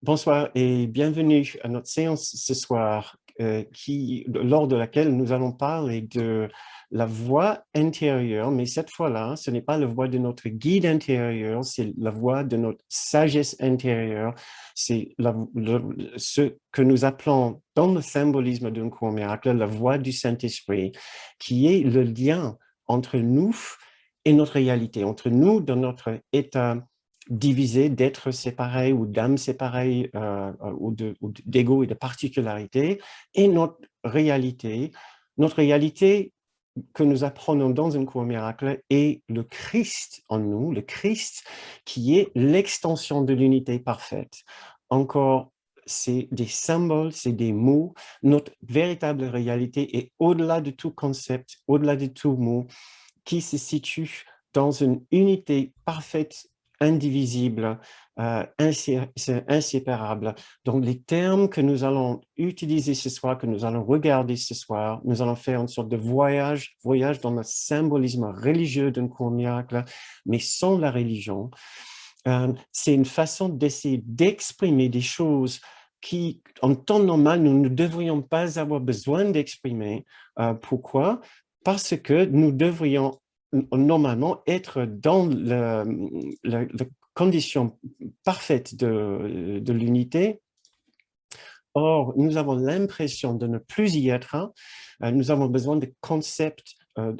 Bonsoir et bienvenue à notre séance ce soir, lors de laquelle nous allons parler de la voix intérieure, mais cette fois-là, ce n'est pas la voix de notre guide intérieur, c'est la voix de notre sagesse intérieure. C'est ce que nous appelons dans le symbolisme d'un cours miracle, la voix du Saint-Esprit, qui est le lien entre nous et notre réalité, entre nous dans notre état divisé d'êtres séparés ou d'âmes séparées ou d'ego et de particularité, et notre réalité que nous apprenons dans un cours miracle est le Christ en nous, le Christ qui est l'extension de l'unité parfaite. Encore, c'est des symboles, c'est des mots. Notre véritable réalité est au-delà de tout concept, au-delà de tout mot, qui se situe dans une unité parfaite, indivisible, inséparable. Donc, les termes que nous allons utiliser ce soir, que nous allons regarder ce soir, nous allons faire une sorte de voyage dans le symbolisme religieux d'un cours miracle, mais sans la religion. C'est une façon d'essayer d'exprimer des choses qui, en temps normal, nous ne devrions pas avoir besoin d'exprimer. Pourquoi? Parce que nous devrions normalement être dans la condition parfaite de l'unité. Or, nous avons l'impression de ne plus y être. Nous avons besoin de concepts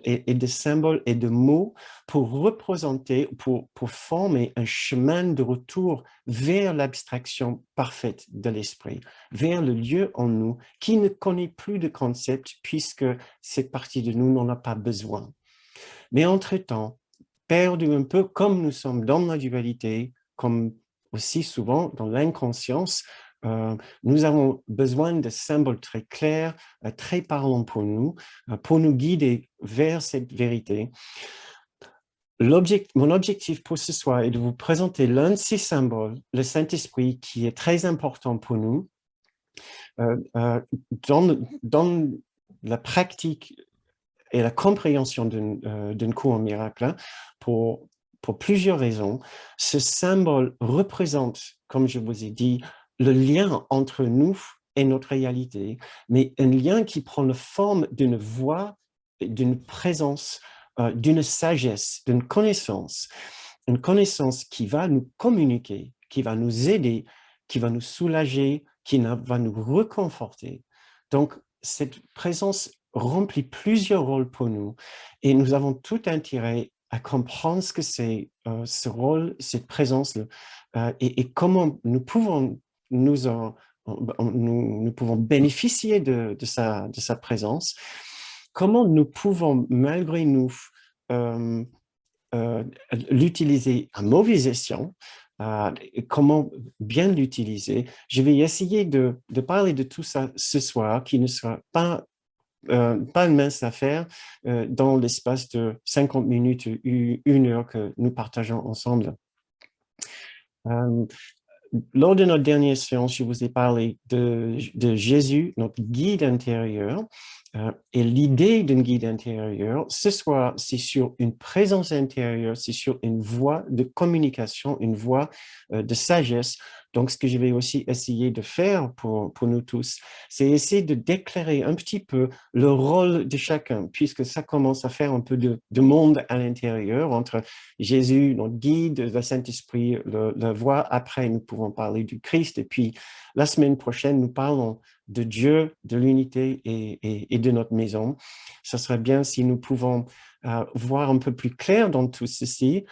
et de symboles et de mots pour représenter, pour former un chemin de retour vers l'abstraction parfaite de l'esprit, vers le lieu en nous qui ne connaît plus de concepts puisque cette partie de nous n'en a pas besoin. Mais entre-temps, perdu un peu comme nous sommes dans la dualité, comme aussi souvent dans l'inconscience, nous avons besoin de symboles très clairs, très parlants pour nous guider vers cette vérité. Mon objectif pour ce soir est de vous présenter l'un de ces symboles, le Saint-Esprit, qui est très important pour nous. Dans la pratique et la compréhension d'un cours en miracle, pour plusieurs raisons. Ce symbole représente, comme je vous ai dit, le lien entre nous et notre réalité, mais un lien qui prend la forme d'une voix, d'une présence, d'une sagesse, d'une connaissance, une connaissance qui va nous communiquer, qui va nous aider, qui va nous soulager, qui va nous reconforter. Donc, cette présence remplit plusieurs rôles pour nous et nous avons tout intérêt à comprendre ce que c'est ce rôle, cette présence et comment nous pouvons nous pouvons bénéficier de sa présence, comment nous pouvons malgré nous euh, l'utiliser à mauvais escient, comment bien l'utiliser. Je vais essayer de parler de tout ça ce soir, qui ne sera pas une mince affaire dans l'espace de 50 minutes, une heure que nous partageons ensemble. Lors de notre dernière séance, je vous ai parlé de Jésus, notre guide intérieur, et l'idée d'un guide intérieur. Ce soir, c'est sur une présence intérieure, c'est sur une voie de communication, une voie de sagesse. Donc, ce que je vais aussi essayer de faire pour nous tous, c'est essayer de déclarer un petit peu le rôle de chacun, puisque ça commence à faire un peu de monde à l'intérieur entre Jésus, notre guide, le Saint-Esprit, la voix. Après, nous pouvons parler du Christ. Et puis, la semaine prochaine, nous parlons de Dieu, de l'unité et de notre maison. Ça serait bien si nous pouvons voir un peu plus clair dans tout ceci.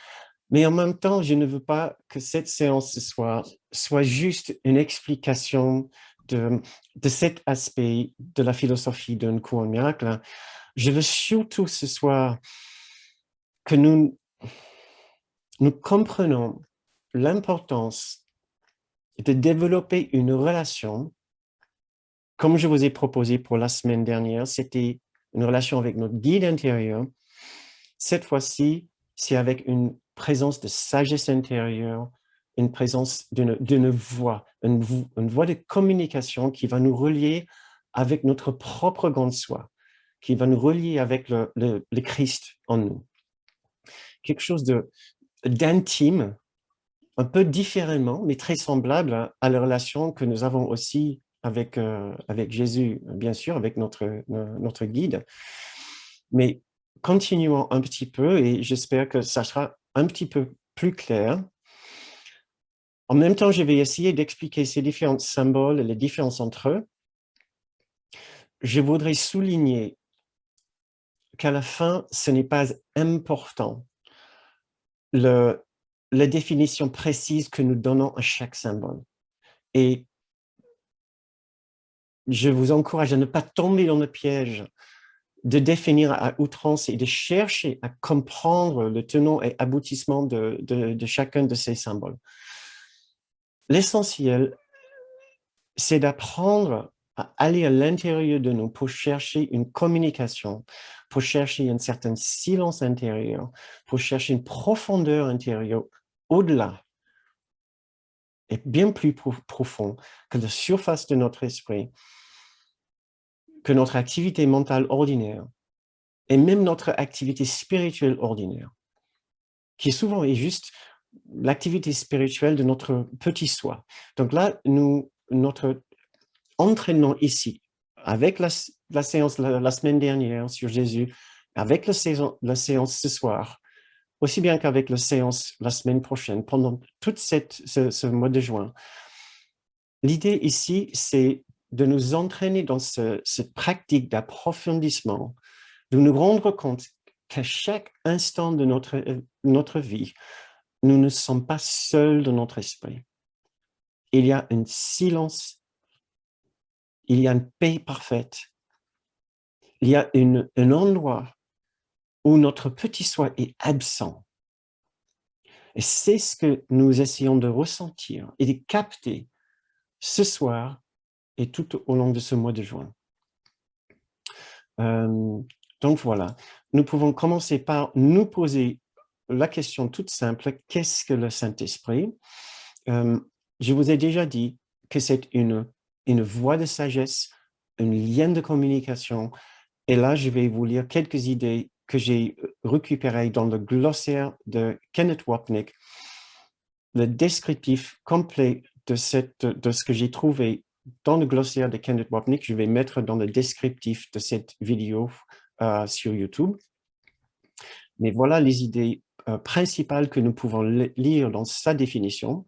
Mais en même temps, je ne veux pas que cette séance ce soir soit juste une explication de cet aspect de la philosophie d'un cours en miracle. Je veux surtout ce soir que nous comprenons l'importance de développer une relation, comme je vous ai proposé pour la semaine dernière, c'était une relation avec notre guide intérieur. Cette fois-ci, c'est avec une présence de sagesse intérieure, une présence d'une voix, une voix de communication qui va nous relier avec notre propre grand soi, qui va nous relier avec le Christ en nous. Quelque chose d'intime, un peu différemment, mais très semblable à la relation que nous avons aussi avec, avec Jésus, bien sûr, avec notre guide. Mais continuons un petit peu et j'espère que ça sera un petit peu plus clair. En même temps, je vais essayer d'expliquer ces différents symboles et les différences entre eux. Je voudrais souligner qu'à la fin, ce n'est pas important la définition précise que nous donnons à chaque symbole. Et je vous encourage à ne pas tomber dans le piège de définir à outrance et de chercher à comprendre le tenant et aboutissement de chacun de ces symboles. L'essentiel, c'est d'apprendre à aller à l'intérieur de nous pour chercher une communication, pour chercher un certain silence intérieur, pour chercher une profondeur intérieure au-delà et bien plus profond que la surface de notre esprit, que notre activité mentale ordinaire et même notre activité spirituelle ordinaire, qui souvent est juste l'activité spirituelle de notre petit soi. Donc là, notre entraînement ici, avec la séance la semaine dernière sur Jésus, avec la séance ce soir, aussi bien qu'avec la séance la semaine prochaine, pendant tout ce mois de juin, l'idée ici, c'est de nous entraîner dans cette pratique d'approfondissement, de nous rendre compte qu'à chaque instant de notre vie, nous ne sommes pas seuls dans notre esprit. Il y a un silence, il y a une paix parfaite, il y a un endroit où notre petit soi est absent. Et c'est ce que nous essayons de ressentir et de capter ce soir et tout au long de ce mois de juin. Donc voilà, nous pouvons commencer par nous poser la question toute simple, qu'est-ce que le Saint-Esprit? Je vous ai déjà dit que c'est une voie de sagesse, un lien de communication. Et là, je vais vous lire quelques idées que j'ai récupérées dans le glossaire de Kenneth Wapnick, le descriptif complet de ce que j'ai trouvé dans le glossaire de Kenneth Wapnick. Je vais mettre dans le descriptif de cette vidéo sur YouTube. Mais voilà les idées principales que nous pouvons lire dans sa définition.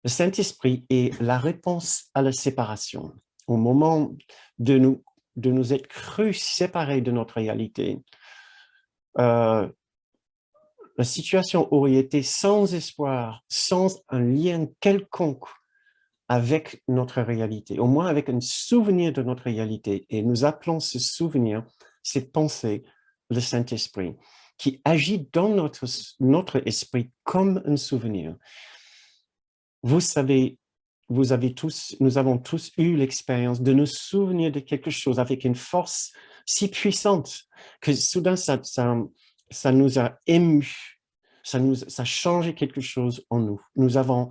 Le Saint-Esprit est la réponse à la séparation. Au moment de nous être crus séparés de notre réalité, la situation aurait été sans espoir, sans un lien quelconque avec notre réalité, au moins avec un souvenir de notre réalité. Et nous appelons ce souvenir, cette pensée, le Saint-Esprit, qui agit dans notre esprit comme un souvenir. Vous savez, nous avons tous eu l'expérience de nous souvenir de quelque chose avec une force si puissante que soudain ça nous a émus, ça a changé quelque chose en nous. Nous avons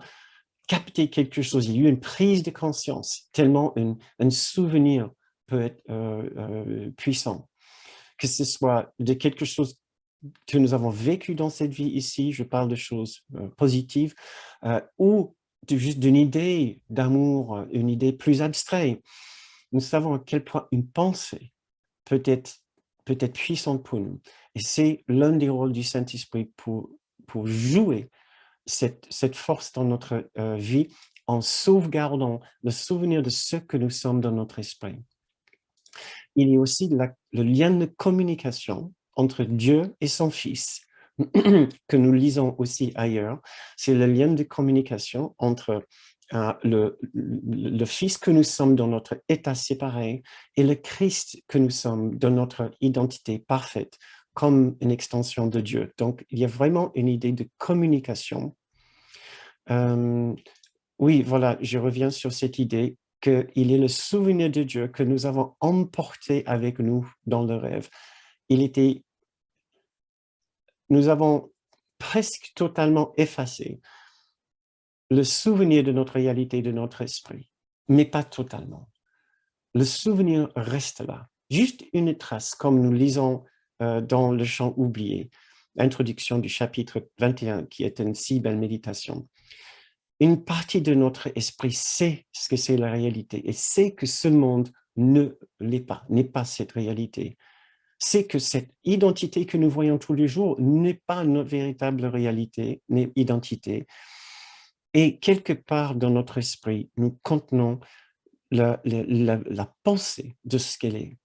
capté quelque chose, il y a eu une prise de conscience, tellement un souvenir peut être puissant. Que ce soit de quelque chose que nous avons vécu dans cette vie ici, je parle de choses positives, ou juste d'une idée d'amour, une idée plus abstraite. Nous savons à quel point une pensée peut être puissante pour nous. Et c'est l'un des rôles du Saint-Esprit pour jouer cette force dans notre vie en sauvegardant le souvenir de ce que nous sommes dans notre esprit. Il y a aussi le lien de communication entre Dieu et son Fils, que nous lisons aussi ailleurs. C'est le lien de communication entre le Fils que nous sommes dans notre état séparé et le Christ que nous sommes dans notre identité parfaite, comme une extension de Dieu. Donc, il y a vraiment une idée de communication. Oui, voilà, je reviens sur cette idée qu'il est le souvenir de Dieu que nous avons emporté avec nous dans le rêve. Nous avons presque totalement effacé le souvenir de notre réalité, de notre esprit, mais pas totalement. Le souvenir reste là, juste une trace, comme nous lisons dans le chant oublié. introduction du chapitre 21, qui est une si belle méditation. Une partie de notre esprit sait ce que c'est la réalité et sait que ce monde ne l'est pas, n'est pas cette réalité. C'est que cette identité que nous voyons tous les jours n'est pas notre véritable réalité, n'est identité. Et quelque part dans notre esprit, nous contenons la pensée de ce qu'elle est.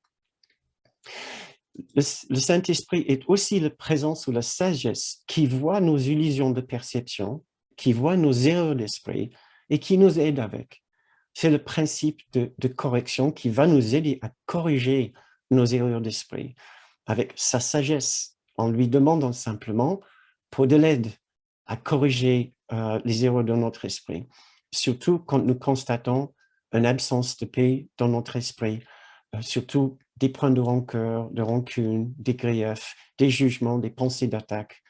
Le Saint-Esprit est aussi la présence ou la sagesse qui voit nos illusions de perception, qui voit nos erreurs d'esprit et qui nous aide avec. C'est le principe de correction qui va nous aider à corriger nos erreurs d'esprit avec sa sagesse, en lui demandant simplement pour de l'aide à corriger les erreurs de notre esprit, surtout quand nous constatons une absence de paix dans notre esprit, surtout des points de rancœur, de rancune, des griefs, des jugements, des pensées d'attaque.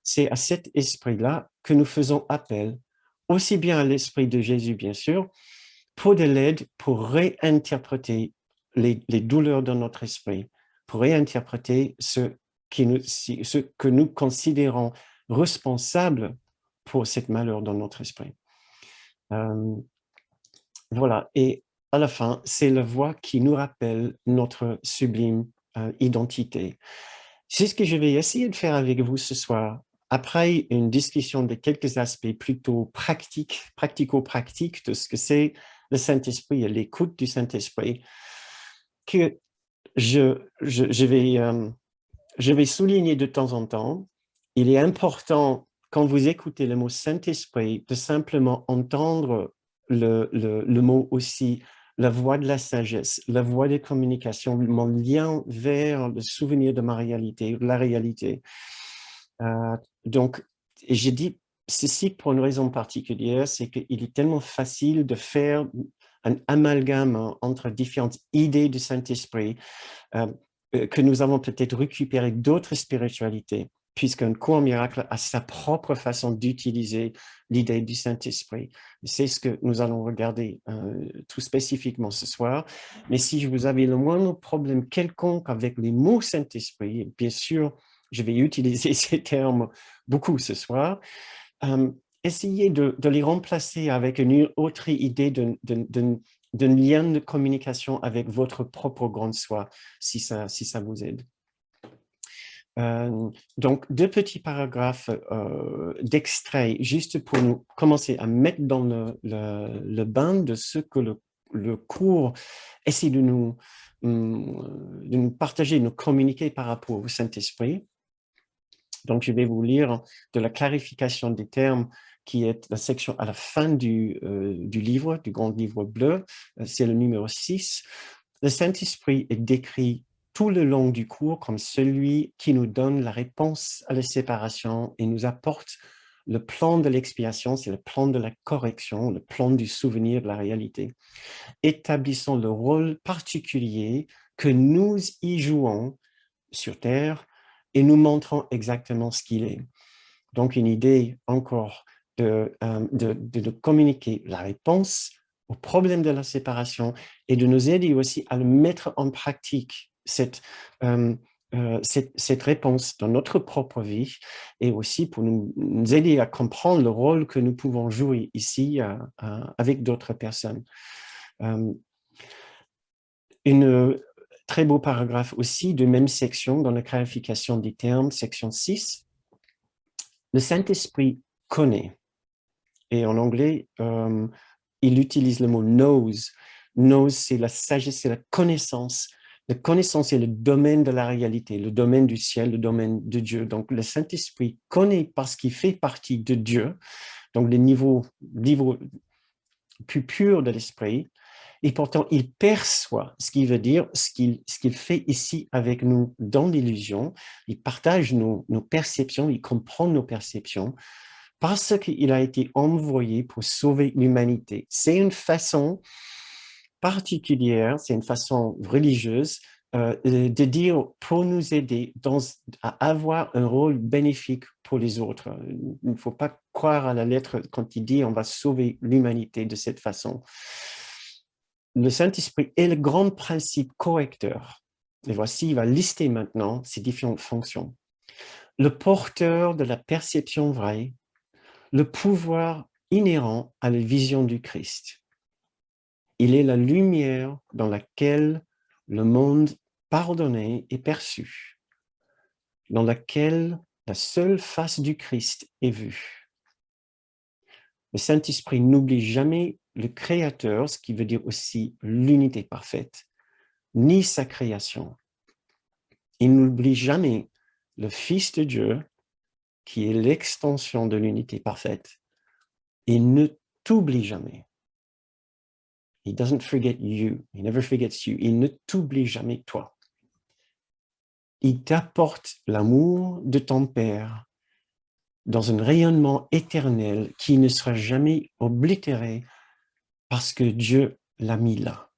C'est à cet esprit-là que nous faisons appel, aussi bien à l'esprit de Jésus, bien sûr, pour de l'aide, pour réinterpréter les douleurs de notre esprit, pour réinterpréter ce que nous considérons responsable pour cette malheur dans notre esprit. Voilà, et à la fin, c'est la voix qui nous rappelle notre sublime identité. C'est ce que je vais essayer de faire avec vous ce soir, après une discussion de quelques aspects plutôt pratiques, pratico-pratiques de ce que c'est le Saint-Esprit et l'écoute du Saint-Esprit, que je vais souligner de temps en temps. Il est important, quand vous écoutez le mot Saint-Esprit, de simplement entendre le mot aussi, la voix de la sagesse, la voix des communications, mon lien vers le souvenir de ma réalité, la réalité. Donc, j'ai dit ceci pour une raison particulière, c'est qu'il est tellement facile de faire un amalgame entre différentes idées du Saint-Esprit que nous avons peut-être récupéré d'autres spiritualités, puisqu'un cours miracle a sa propre façon d'utiliser l'idée du Saint-Esprit. C'est ce que nous allons regarder tout spécifiquement ce soir. Mais si vous avez le moindre problème quelconque avec les mots Saint-Esprit, bien sûr, je vais utiliser ces termes beaucoup ce soir, essayez de les remplacer avec une autre idée d'un lien de communication avec votre propre grande soi, si ça vous aide. Donc, deux petits paragraphes d'extrait, juste pour nous commencer à mettre dans le bain de ce que le cours essaie de nous partager, de nous communiquer par rapport au Saint-Esprit. Donc, je vais vous lire de la clarification des termes qui est la section à la fin du livre, du grand livre bleu. C'est le numéro 6. Le Saint-Esprit est décrit tout le long du cours comme celui qui nous donne la réponse à la séparation et nous apporte le plan de l'expiation, c'est le plan de la correction, le plan du souvenir de la réalité, établissant le rôle particulier que nous y jouons sur Terre et nous montrant exactement ce qu'il est. Donc, une idée encore de communiquer la réponse au problème de la séparation et de nous aider aussi à le mettre en pratique, cette réponse dans notre propre vie et aussi pour nous aider à comprendre le rôle que nous pouvons jouer ici avec d'autres personnes. Une très beau paragraphe aussi de même section dans la clarification des termes, section 6. Le Saint-Esprit connaît. Et en anglais, il utilise le mot knows. Knows, c'est la sagesse, c'est la connaissance. La connaissance est le domaine de la réalité, le domaine du ciel, le domaine de Dieu. Donc, le Saint-Esprit connaît parce qu'il fait partie de Dieu, donc le niveau plus pur de l'esprit. Et pourtant, il perçoit, ce qui veut dire ce qu'il fait ici avec nous dans l'illusion. Il partage nos perceptions, il comprend nos perceptions parce qu'il a été envoyé pour sauver l'humanité. C'est une façon particulière, c'est une façon religieuse de dire pour nous aider à avoir un rôle bénéfique pour les autres. Il ne faut pas croire à la lettre quand il dit on va sauver l'humanité de cette façon. Le Saint-Esprit est le grand principe correcteur. Et voici, il va lister maintenant ses différentes fonctions. le porteur de la perception vraie, le pouvoir inhérent à la vision du Christ. Il est la lumière dans laquelle le monde pardonné est perçu, dans laquelle la seule face du Christ est vue. Le Saint-Esprit n'oublie jamais le Créateur, ce qui veut dire aussi l'unité parfaite, ni sa création. Il n'oublie jamais le Fils de Dieu, qui est l'extension de l'unité parfaite. Il ne t'oublie jamais. He doesn't forget you. He never forgets you. Il ne t'oublie jamais toi. Il t'apporte l'amour de ton Père dans un rayonnement éternel qui ne sera jamais oblitéré parce que Dieu l'a mis là.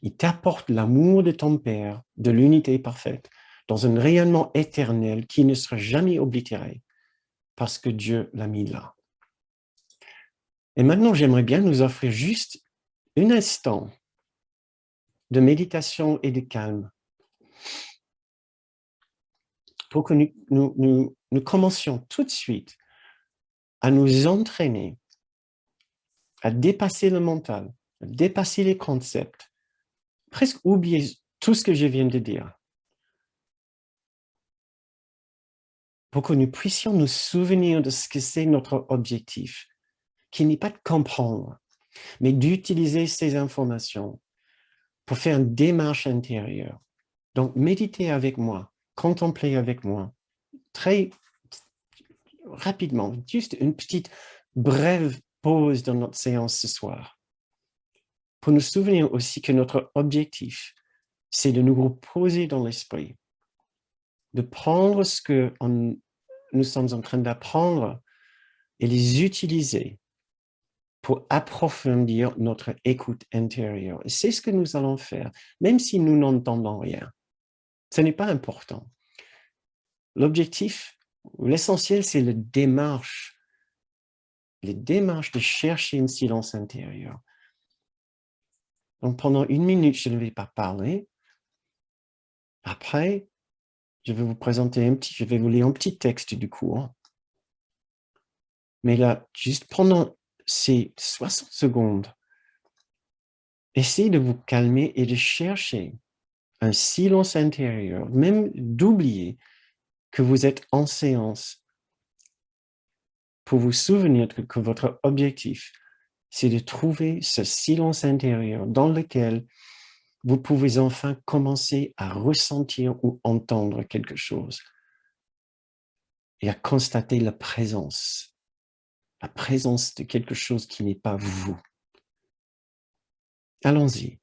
Il t'apporte l'amour de ton Père, de l'unité parfaite, dans un rayonnement éternel qui ne sera jamais oblitéré parce que Dieu l'a mis là. Et maintenant, j'aimerais bien nous offrir juste un instant de méditation et de calme pour que nous commencions tout de suite à nous entraîner, à dépasser le mental, à dépasser les concepts, presque oublier tout ce que je viens de dire, pour que nous puissions nous souvenir de ce que c'est notre objectif, qui n'est pas de comprendre, mais d'utiliser ces informations pour faire une démarche intérieure. Donc, méditez avec moi, contemplez avec moi, très rapidement, juste une petite brève pause dans notre séance ce soir, pour nous souvenir aussi que notre objectif, c'est de nous reposer dans l'esprit, de prendre ce que nous sommes en train d'apprendre et les utiliser pour approfondir notre écoute intérieure. Et c'est ce que nous allons faire, même si nous n'entendons rien. Ce n'est pas important. L'objectif, l'essentiel, c'est les démarches de chercher un silence intérieur. Donc, pendant 1 minute, je ne vais pas parler. Après, je vais vous lire un petit texte du cours. Mais là, juste pendant ces 60 secondes, essayez de vous calmer et de chercher un silence intérieur, même d'oublier que vous êtes en séance pour vous souvenir que votre objectif, c'est de trouver ce silence intérieur dans lequel vous pouvez enfin commencer à ressentir ou entendre quelque chose et à constater la présence de quelque chose qui n'est pas vous. Allons-y.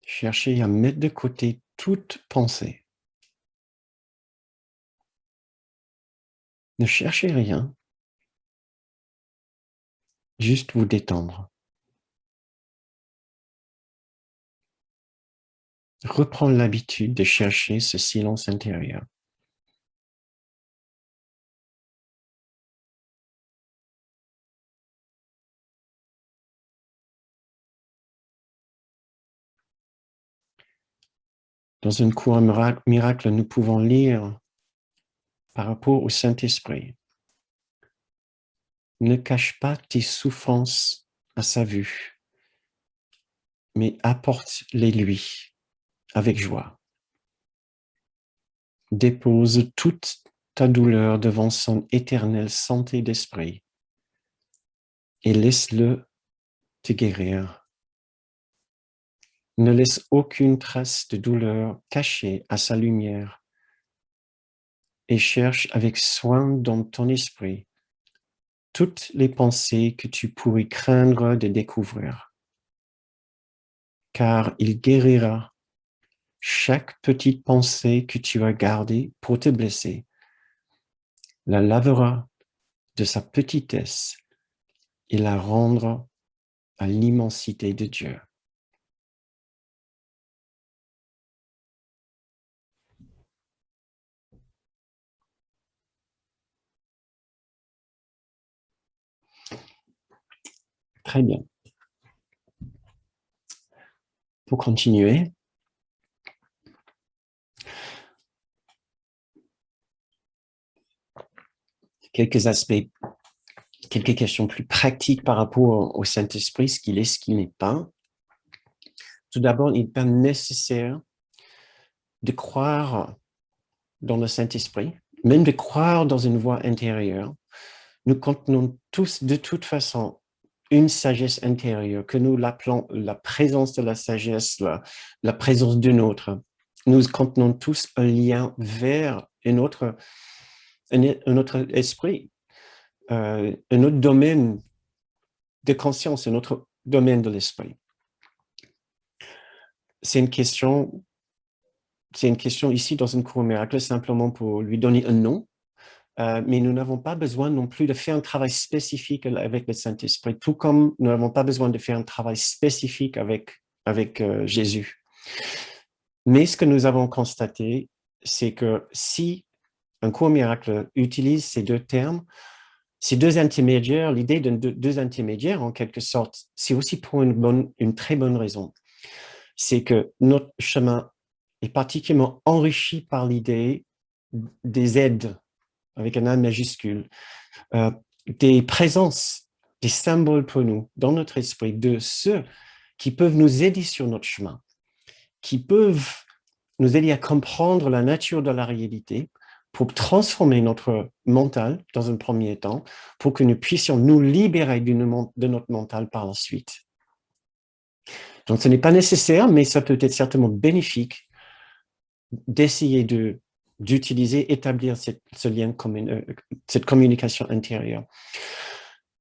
Cherchez à mettre de côté toute pensée. Ne cherchez rien, juste vous détendre. Reprendre l'habitude de chercher ce silence intérieur. Dans un cours miracle, nous pouvons lire par rapport au Saint-Esprit. Ne cache pas tes souffrances à sa vue. mais apporte-les lui avec joie. Dépose toute ta douleur devant son éternelle santé d'esprit et laisse-le te guérir. Ne laisse aucune trace de douleur cachée à sa lumière et cherche avec soin dans ton esprit toutes les pensées que tu pourrais craindre de découvrir, car il guérira chaque petite pensée que tu as gardée pour te blesser, la lavera de sa petitesse et la rendra à l'immensité de Dieu. Très bien. Pour continuer, quelques aspects, quelques questions plus pratiques par rapport au Saint-Esprit, ce qu'il est, ce qu'il n'est pas. Tout d'abord, il n'est pas nécessaire de croire dans le Saint-Esprit, même de croire dans une voix intérieure. Nous contenons tous de toute façon une sagesse intérieure, que nous l'appelons la présence de la sagesse, la présence d'une autre. Nous contenons tous un lien vers un autre esprit, un autre domaine de conscience, un autre domaine de l'esprit. C'est une question ici dans une cour miracle, simplement pour lui donner un nom, mais nous n'avons pas besoin non plus de faire un travail spécifique avec le Saint-Esprit, tout comme nous n'avons pas besoin de faire un travail spécifique avec Jésus. Mais ce que nous avons constaté, c'est que si un cours miracle utilise ces deux termes, ces deux intermédiaires, l'idée de deux intermédiaires, en quelque sorte, c'est aussi pour une très bonne raison. C'est que notre chemin est particulièrement enrichi par l'idée des aides, avec un A majuscule, des présences, des symboles pour nous, dans notre esprit, de ceux qui peuvent nous aider sur notre chemin, qui peuvent nous aider à comprendre la nature de la réalité, pour transformer notre mental dans un premier temps, pour que nous puissions nous libérer de notre mental par la suite. Donc, ce n'est pas nécessaire, mais ça peut être certainement bénéfique d'essayer d'utiliser, établir ce lien, cette communication intérieure.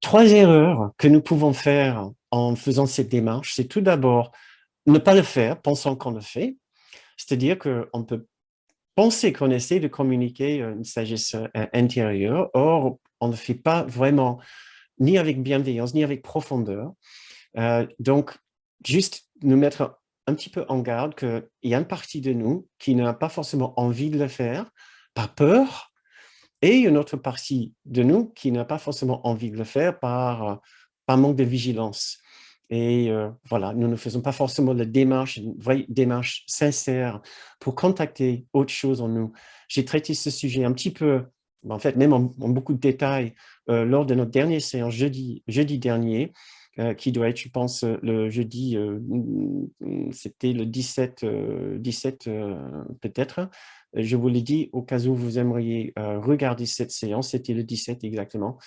3 erreurs que nous pouvons faire en faisant cette démarche, c'est tout d'abord ne pas le faire, pensant qu'on le fait, c'est-à-dire qu'on peut penser qu'on essaie de communiquer une sagesse intérieure, or on ne fait pas vraiment ni avec bienveillance, ni avec profondeur. Donc, juste nous mettre un petit peu en garde qu'il y a une partie de nous qui n'a pas forcément envie de le faire, par peur, et une autre partie de nous qui n'a pas forcément envie de le faire par manque de vigilance. Et voilà, nous ne faisons pas forcément la démarche, une vraie démarche sincère pour contacter autre chose en nous. J'ai traité ce sujet un petit peu, en fait, même en beaucoup de détails, lors de notre dernière séance jeudi dernier, qui doit être, je pense, le jeudi, c'était le 17 peut-être. Je vous l'ai dit, au cas où vous aimeriez regarder cette séance, c'était le 17 exactement,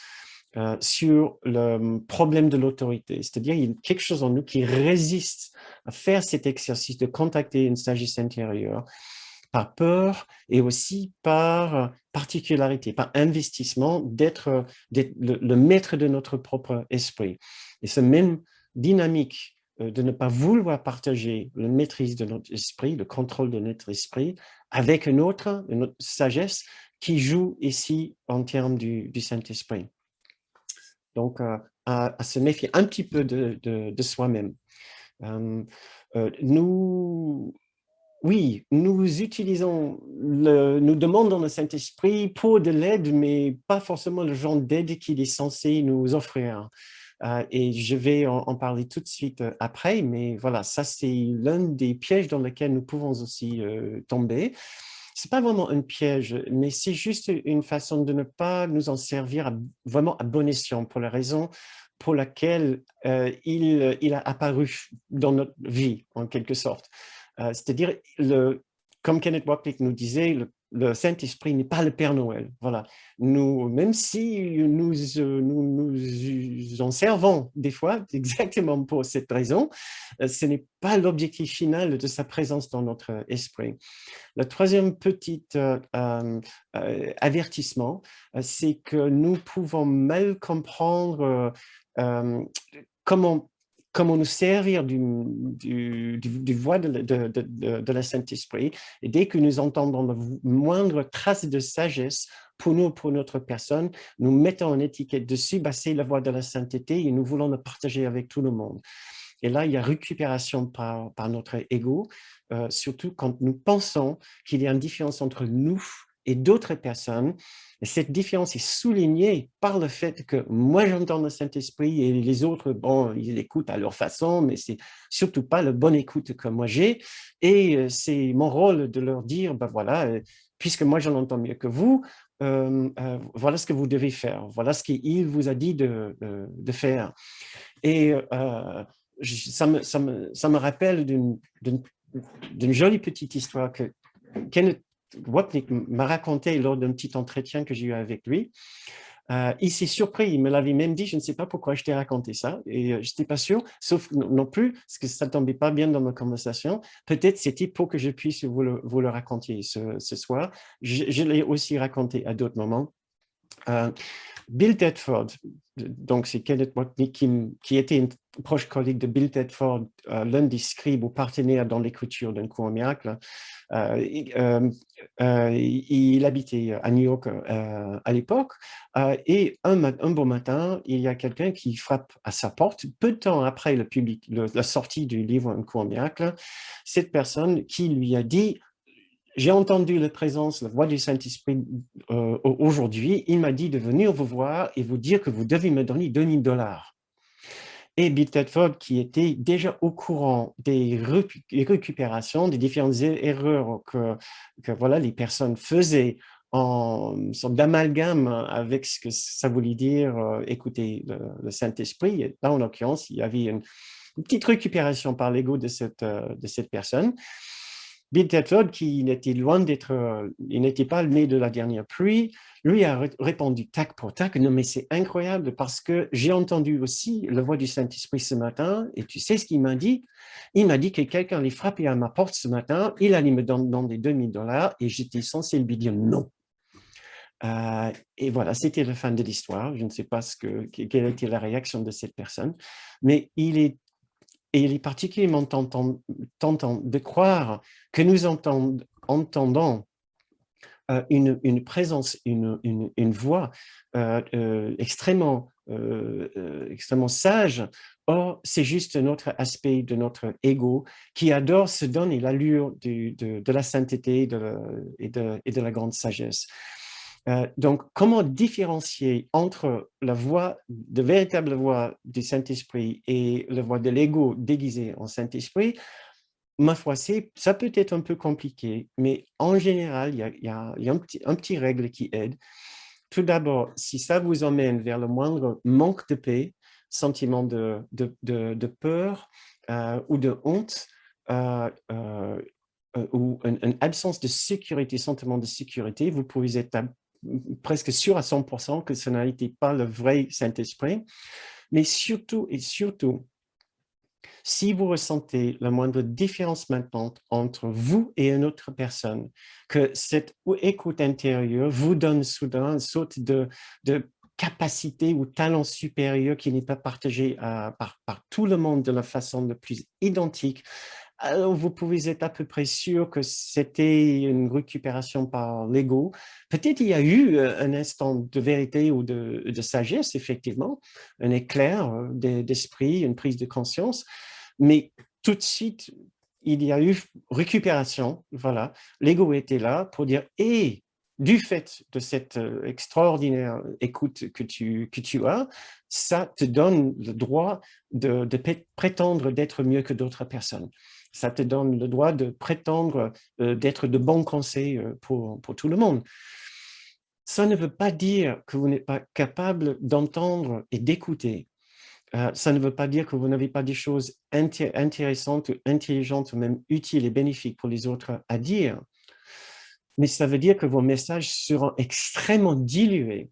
sur le problème de l'autorité. C'est-à-dire, il y a quelque chose en nous qui résiste à faire cet exercice de contacter une sagesse intérieure par peur et aussi par particularité, par investissement d'être le maître de notre propre esprit. Et ce même dynamique de ne pas vouloir partager la maîtrise de notre esprit, le contrôle de notre esprit, avec une autre sagesse qui joue ici en termes du Saint-Esprit. Donc, à se méfier un petit peu de soi-même. Oui, nous utilisons, nous demandons le Saint-Esprit pour de l'aide, mais pas forcément le genre d'aide qu'il est censé nous offrir. Et je vais en parler tout de suite après, mais voilà, ça c'est l'un des pièges dans lesquels nous pouvons aussi tomber. C'est pas vraiment un piège, mais c'est juste une façon de ne pas nous en servir vraiment à bon escient, pour la raison pour laquelle il a apparu dans notre vie, en quelque sorte. C'est-à-dire, comme Kenneth Wapnick nous disait, le Saint-Esprit n'est pas le Père Noël. Voilà. Nous, même si nous en servons des fois, exactement pour cette raison, ce n'est pas l'objectif final de sa présence dans notre esprit. Le troisième petit avertissement, c'est que nous pouvons mal comprendre comment nous servir du voix de la Saint-Esprit. Et dès que nous entendons la moindre trace de sagesse pour nous, pour notre personne, nous mettons une étiquette dessus, c'est la voix de la sainteté et nous voulons le partager avec tout le monde. Et là, il y a récupération par notre ego, surtout quand nous pensons qu'il y a une différence entre nous et d'autres personnes. Et cette différence est soulignée par le fait que moi, j'entends le Saint-Esprit et les autres, bon, ils l'écoutent à leur façon, mais c'est surtout pas la bonne écoute que moi j'ai. Et c'est mon rôle de leur dire, voilà, puisque moi, j'en entends mieux que vous, voilà ce que vous devez faire. Voilà ce qu'il vous a dit de faire. Et ça me rappelle d'une jolie petite histoire que Kenneth Wapnick m'a racontée lors d'un petit entretien que j'ai eu avec lui. Il s'est surpris, il me l'avait même dit, je ne sais pas pourquoi je t'ai raconté ça, et je n'étais pas sûr, sauf non plus, parce que ça ne tombait pas bien dans ma conversation. Peut-être c'était pour que je puisse vous le raconter ce soir. Je l'ai aussi raconté à d'autres moments. Bill Tedford, donc c'est Kenneth Wapnick qui était un proche collègue de Bill Tedford, l'un des scribes ou partenaires dans l'écriture d'un cours miracle. Il habitait à New York à l'époque, et un beau matin, il y a quelqu'un qui frappe à sa porte, peu de temps après la sortie du livre Un cours miracle, cette personne qui lui a dit: j'ai entendu la présence, la voix du Saint-Esprit aujourd'hui. Il m'a dit de venir vous voir et vous dire que vous devez me donner $2000. Et Bill Tedford, qui était déjà au courant des récupérations, des différentes erreurs que voilà, les personnes faisaient en sorte d'amalgame avec ce que ça voulait dire écouter le Saint-Esprit. Là, en l'occurrence, il y avait une petite récupération par l'ego de cette personne. Bill Tedford, qui n'était loin d'être, il n'était pas le nez de la dernière pluie, lui a répondu tac pour tac: non mais c'est incroyable parce que j'ai entendu aussi la voix du Saint-Esprit ce matin et tu sais ce qu'il m'a dit? Il m'a dit que quelqu'un allait frapper à ma porte ce matin, il allait me demander $2000 et j'étais censé lui dire non. Et voilà, c'était la fin de l'histoire. Je ne sais pas quelle était la réaction de cette personne, mais il est particulièrement tentant de croire que nous entendons une présence, une voix extrêmement sage. Or, c'est juste un autre aspect de notre ego qui adore se donner l'allure de la sainteté et de la grande sagesse. Donc, comment différencier entre la véritable voix du Saint-Esprit et la voix de l'ego déguisé en Saint-Esprit? Ma foi, ça peut être un peu compliqué, mais en général, il y a un petit règle qui aide. Tout d'abord, si ça vous emmène vers le moindre manque de paix, sentiment de peur ou de honte, ou une absence de sécurité, sentiment de sécurité, vous pouvez être presque sûr à 100% que ce n'a été pas le vrai Saint-Esprit. Mais surtout et surtout, si vous ressentez la moindre différence maintenant entre vous et une autre personne, que cette écoute intérieure vous donne soudain une sorte de capacité ou talent supérieur qui n'est pas partagé par tout le monde de la façon la plus identique, alors vous pouvez être à peu près sûr que c'était une récupération par l'ego. Peut-être il y a eu un instant de vérité ou de sagesse, effectivement, un éclair d'esprit, une prise de conscience, mais tout de suite, il y a eu récupération. Voilà, l'ego était là pour dire: et du fait de cette extraordinaire écoute que tu as, ça te donne le droit de prétendre d'être mieux que d'autres personnes. Ça te donne le droit de prétendre d'être de bons conseils pour tout le monde. Ça ne veut pas dire que vous n'êtes pas capable d'entendre et d'écouter. ça ne veut pas dire que vous n'avez pas des choses intéressantes, ou intelligentes, ou même utiles et bénéfiques pour les autres à dire, mais ça veut dire que vos messages seront extrêmement dilués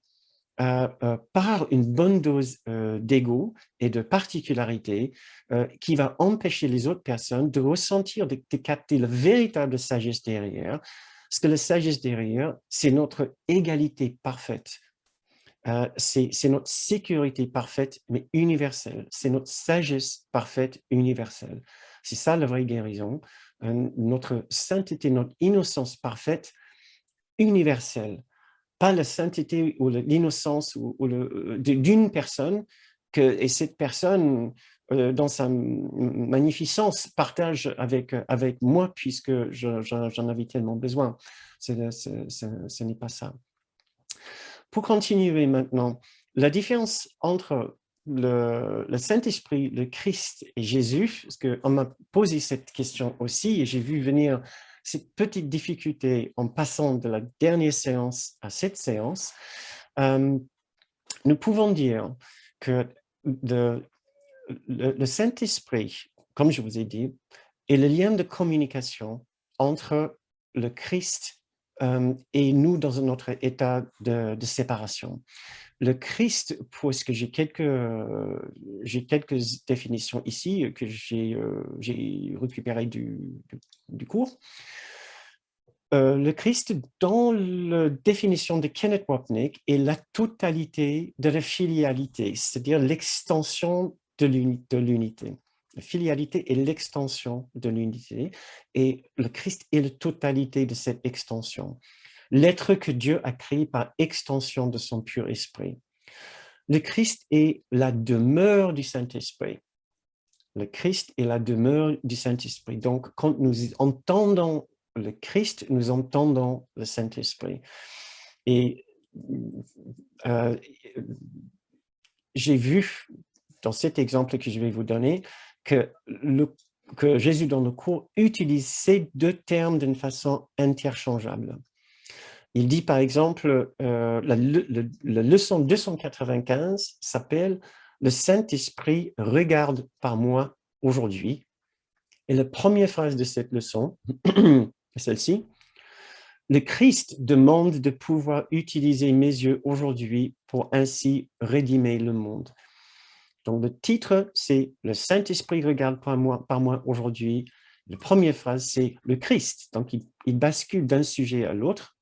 par une bonne dose d'ego et de particularité qui va empêcher les autres personnes de ressentir, de capter la véritable sagesse derrière. Parce que la sagesse derrière, c'est notre égalité parfaite. C'est notre sécurité parfaite, mais universelle. C'est notre sagesse parfaite, universelle. C'est ça la vraie guérison. Notre sainteté, notre innocence parfaite, universelle. Pas la sainteté ou l'innocence d'une personne, et cette personne, dans sa magnificence, partage avec moi, puisque j'en avais tellement besoin. Ce n'est pas ça. Pour continuer maintenant, la différence entre le Saint-Esprit, le Christ et Jésus, parce qu'on m'a posé cette question aussi, et j'ai vu venir cette petite difficulté en passant de la dernière séance à cette séance, nous pouvons dire que le Saint-Esprit, comme je vous ai dit, est le lien de communication entre le Christ et nous dans notre état de séparation. Le Christ, puisque j'ai quelques définitions ici que j'ai récupérées du cours. Le Christ, dans la définition de Kenneth Wapnick, est la totalité de la filialité, c'est-à-dire l'extension de l'unité. La filialité est l'extension de l'unité, et le Christ est la totalité de cette extension. L'être que Dieu a créé par extension de son pur esprit. Le Christ est la demeure du Saint-Esprit. Le Christ est la demeure du Saint-Esprit. Donc, quand nous entendons le Christ, nous entendons le Saint-Esprit. Et j'ai vu, dans cet exemple que je vais vous donner, que Jésus, dans le cours, utilise ces deux termes d'une façon interchangeable. Il dit, par exemple, la leçon 295 s'appelle « Le Saint-Esprit regarde par moi aujourd'hui ». Et la première phrase de cette leçon, celle-ci, « Le Christ demande de pouvoir utiliser mes yeux aujourd'hui pour ainsi rédimer le monde ». Donc, le titre, c'est « Le Saint-Esprit regarde par moi aujourd'hui ». La première phrase, c'est « Le Christ ». Donc, il bascule d'un sujet à l'autre.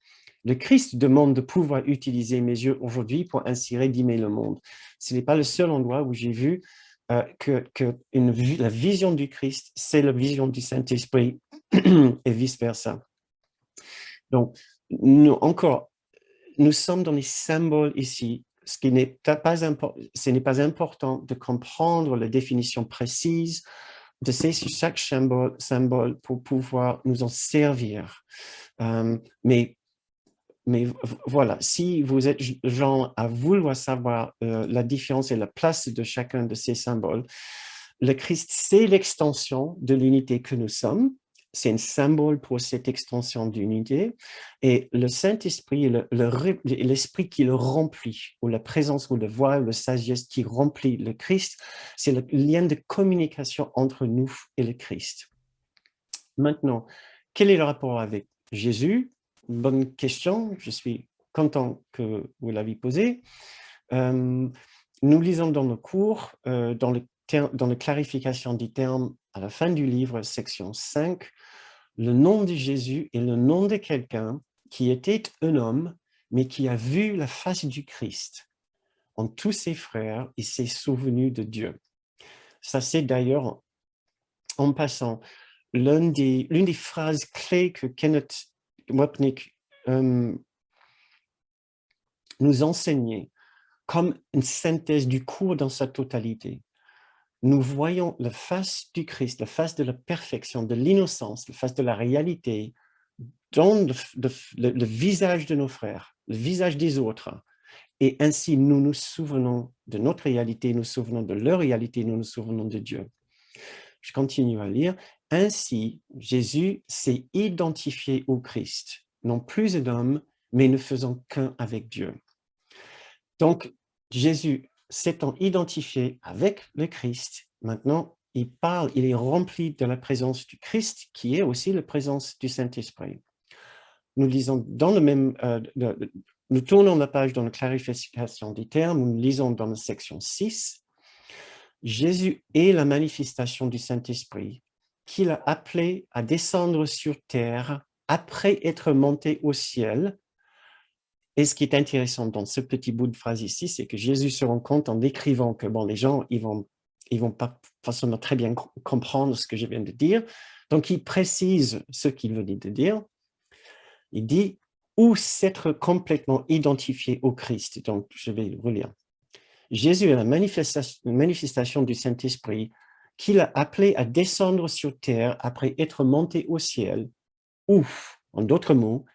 Le Christ demande de pouvoir utiliser mes yeux aujourd'hui pour ainsi rédimer le monde. Ce n'est pas le seul endroit où j'ai vu que la vision du Christ, c'est la vision du Saint-Esprit et vice-versa. Donc, nous sommes dans les symboles ici. Ce n'est pas important de comprendre la définition précise de chaque symbole pour pouvoir nous en servir. Mais voilà, si vous êtes genre à vouloir savoir la différence et la place de chacun de ces symboles, le Christ, c'est l'extension de l'unité que nous sommes. C'est un symbole pour cette extension d'unité. Et le Saint-Esprit, l'Esprit qui le remplit, ou la présence, ou la voix, ou la sagesse qui remplit le Christ, c'est le lien de communication entre nous et le Christ. Maintenant, quel est le rapport avec Jésus? Bonne question, je suis content que vous l'avez posée. Nous lisons dans le cours, dans la clarification des termes, à la fin du livre, section 5, le nom de Jésus est le nom de quelqu'un qui était un homme, mais qui a vu la face du Christ en tous ses frères et s'est souvenu de Dieu. Ça, c'est d'ailleurs, en passant, l'une des phrases clés que Kenneth Wapnick nous enseignait comme une synthèse du cours dans sa totalité. Nous voyons la face du Christ, la face de la perfection, de l'innocence, la face de la réalité, dans le visage de nos frères, le visage des autres. Et ainsi, nous nous souvenons de notre réalité, nous nous souvenons de leur réalité, nous nous souvenons de Dieu. Je continue à lire. Ainsi, Jésus s'est identifié au Christ, non plus un homme, mais ne faisant qu'un avec Dieu. Donc, Jésus s'étant identifié avec le Christ, maintenant, il parle, il est rempli de la présence du Christ, qui est aussi la présence du Saint-Esprit. Nous lisons dans le même, nous tournons la page dans la clarification des termes, nous lisons dans la section 6, Jésus est la manifestation du Saint-Esprit, qu'il a appelé à descendre sur terre après être monté au ciel. Et ce qui est intéressant dans ce petit bout de phrase ici, c'est que Jésus se rend compte en décrivant que bon, les gens, ils vont pas forcément très bien comprendre ce que je viens de dire. Donc, il précise ce qu'il veut dire. Il dit « ou s'être complètement identifié au Christ ». Donc, je vais relire. Jésus est la manifestation du Saint-Esprit qu'il a appelé à descendre sur terre après être monté au ciel, ou, en d'autres mots,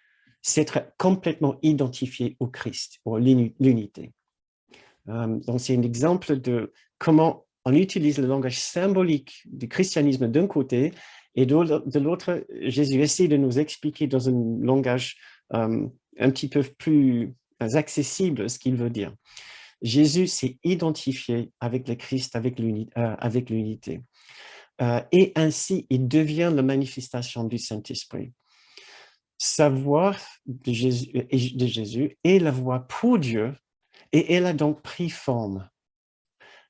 s'être complètement identifié au Christ, pour l'unité. Donc, c'est un exemple de comment on utilise le langage symbolique du christianisme d'un côté, et de l'autre, Jésus essaie de nous expliquer dans un langage un petit peu plus accessible ce qu'il veut dire. Jésus s'est identifié avec le Christ, avec l'unité. Et ainsi, il devient la manifestation du Saint-Esprit. Sa voix de Jésus est la voix pour Dieu, et elle a donc pris forme.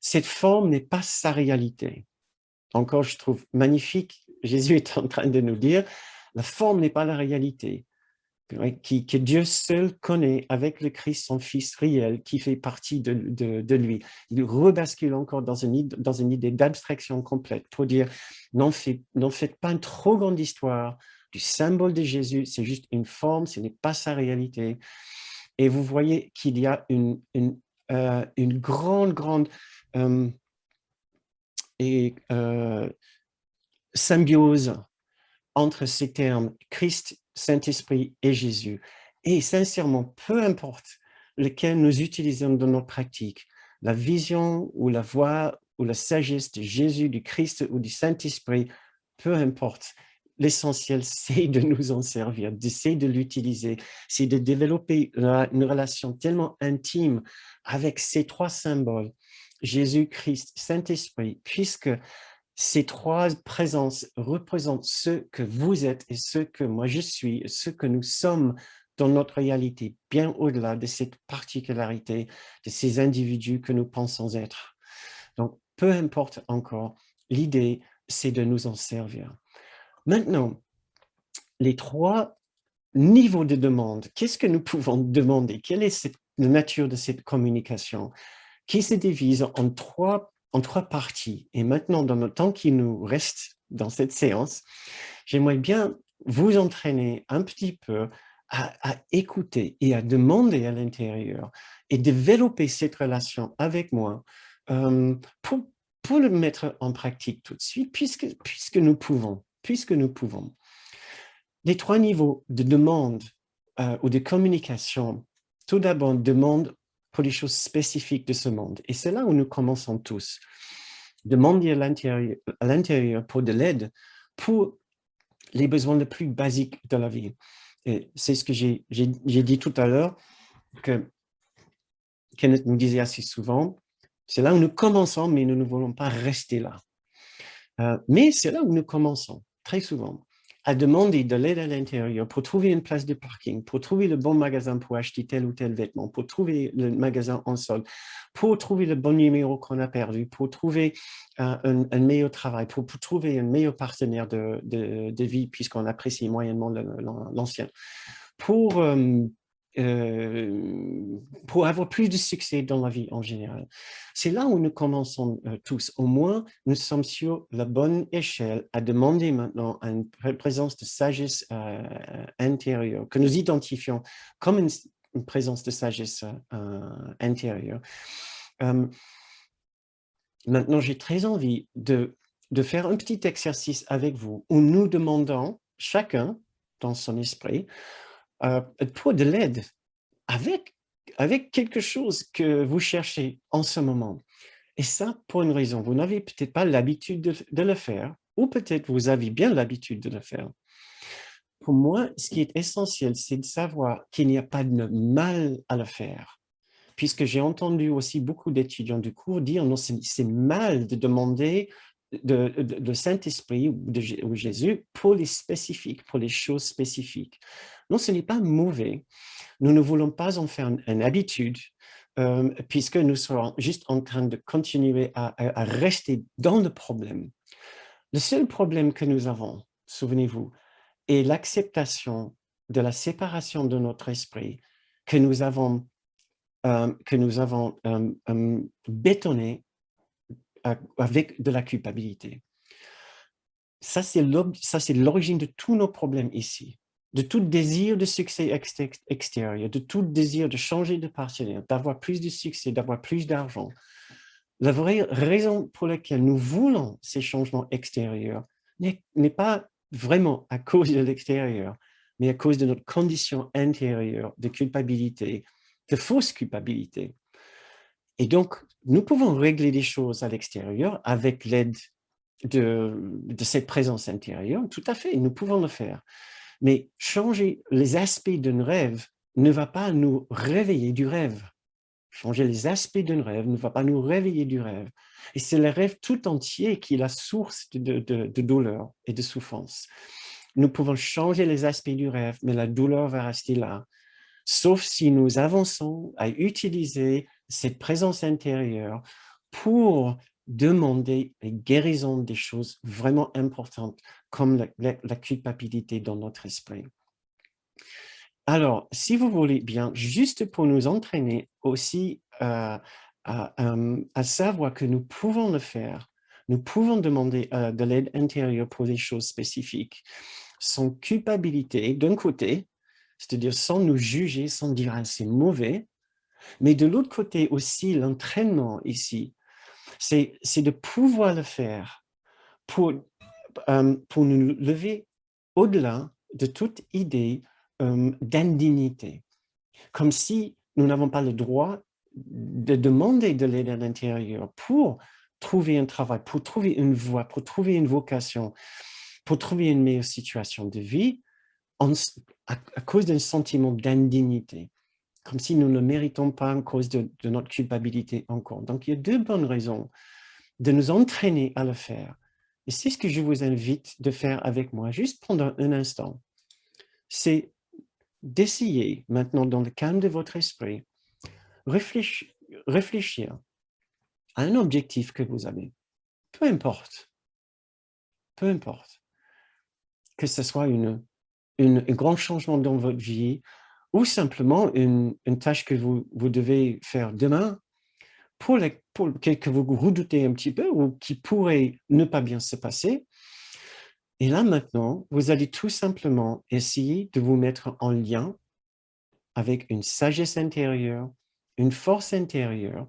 Cette forme n'est pas sa réalité. Encore, je trouve magnifique, Jésus est en train de nous dire, la forme n'est pas la réalité, que Dieu seul connaît avec le Christ, son Fils réel, qui fait partie de lui. Il rebascule encore dans une idée d'abstraction complète pour dire, n'en faites pas une trop grande histoire du symbole de Jésus, c'est juste une forme, ce n'est pas sa réalité. Et vous voyez qu'il y a une grande symbiose entre ces termes, Christ, Saint-Esprit et Jésus. Et sincèrement, peu importe lequel nous utilisons dans notre pratique, la vision ou la voix ou la sagesse de Jésus, du Christ ou du Saint-Esprit, peu importe. L'essentiel, c'est de nous en servir, d'essayer de l'utiliser, c'est de développer une relation tellement intime avec ces trois symboles, Jésus, Christ, Saint-Esprit, puisque ces trois présences représentent ce que vous êtes et ce que moi je suis, ce que nous sommes dans notre réalité, bien au-delà de cette particularité de ces individus que nous pensons être. Donc, peu importe encore, l'idée, c'est de nous en servir. Maintenant, les trois niveaux de demande, qu'est-ce que nous pouvons demander? Quelle est la nature de cette communication qui se divise en trois parties? Et maintenant, dans le temps qui nous reste dans cette séance, j'aimerais bien vous entraîner un petit peu à écouter et à demander à l'intérieur et développer cette relation avec moi pour le mettre en pratique tout de suite, puisque nous pouvons. Les trois niveaux de demande ou de communication, tout d'abord, demande pour les choses spécifiques de ce monde. Et c'est là où nous commençons tous. Demander à l'intérieur pour de l'aide pour les besoins les plus basiques de la vie. Et c'est ce que j'ai dit tout à l'heure, que Kenneth nous disait assez souvent, c'est là où nous commençons, mais nous ne voulons pas rester là. Mais c'est là où nous commençons, très souvent, à demander de l'aide à l'intérieur pour trouver une place de parking, pour trouver le bon magasin pour acheter tel ou tel vêtement, pour trouver le magasin en solde, pour trouver le bon numéro qu'on a perdu, pour trouver un meilleur travail, pour trouver un meilleur partenaire de vie, puisqu'on apprécie moyennement l'ancien, pour avoir plus de succès dans la vie en général. C'est là où nous commençons tous. Au moins, nous sommes sur la bonne échelle à demander maintenant une présence de sagesse intérieure, que nous identifions comme une présence de sagesse intérieure. Maintenant, j'ai très envie de faire un petit exercice avec vous où nous demandons chacun dans son esprit pour de l'aide avec quelque chose que vous cherchez en ce moment. Et ça, pour une raison, vous n'avez peut-être pas l'habitude de le faire, ou peut-être vous avez bien l'habitude de le faire. Pour moi, ce qui est essentiel, c'est de savoir qu'il n'y a pas de mal à le faire. puisque j'ai entendu aussi beaucoup d'étudiants du cours dire non, c'est mal de demander de Saint-Esprit ou Jésus pour les spécifiques, pour les choses spécifiques. Non, ce n'est pas mauvais. Nous ne voulons pas en faire une habitude, puisque nous serons juste en train de continuer à rester dans le problème. Le seul problème que nous avons, souvenez-vous, est l'acceptation de la séparation de notre esprit que nous avons bétonné avec de la culpabilité. Ça, c'est l'origine de tous nos problèmes ici, de tout désir de succès extérieur, de tout désir de changer de partenaire, d'avoir plus de succès, d'avoir plus d'argent. La vraie raison pour laquelle nous voulons ces changements extérieurs n'est pas vraiment à cause de l'extérieur, mais à cause de notre condition intérieure de culpabilité, de fausse culpabilité. Et donc, nous pouvons régler les choses à l'extérieur avec l'aide de cette présence intérieure, tout à fait, nous pouvons le faire. Mais changer les aspects d'un rêve ne va pas nous réveiller du rêve. Changer les aspects d'un rêve ne va pas nous réveiller du rêve. Et c'est le rêve tout entier qui est la source de douleur et de souffrance. Nous pouvons changer les aspects du rêve, mais la douleur va rester là. Sauf si nous avançons à utiliser cette présence intérieure pour demander la guérison des choses vraiment importantes, comme la culpabilité dans notre esprit. Alors, si vous voulez bien, juste pour nous entraîner aussi à savoir que nous pouvons le faire, nous pouvons demander de l'aide intérieure pour des choses spécifiques, sans culpabilité d'un côté, c'est-à-dire sans nous juger, sans dire ah, c'est mauvais, mais de l'autre côté aussi, l'entraînement ici, c'est de pouvoir le faire pour nous lever au-delà de toute idée d'indignité, comme si nous n'avons pas le droit de demander de l'aide à l'intérieur pour trouver un travail, pour trouver une voie, pour trouver une vocation, pour trouver une meilleure situation de vie, à cause d'un sentiment d'indignité, comme si nous ne méritons pas à cause de notre culpabilité encore. Donc, il y a deux bonnes raisons de nous entraîner à le faire. Et c'est ce que je vous invite de faire avec moi, juste pendant un instant. C'est d'essayer, maintenant, dans le calme de votre esprit, réfléchir à un objectif que vous avez. Peu importe, que ce soit un grand changement dans votre vie ou simplement une tâche que vous devez faire demain pour que vous redoutez un petit peu ou qui pourrait ne pas bien se passer. Et là, maintenant, vous allez tout simplement essayer de vous mettre en lien avec une sagesse intérieure, une force intérieure,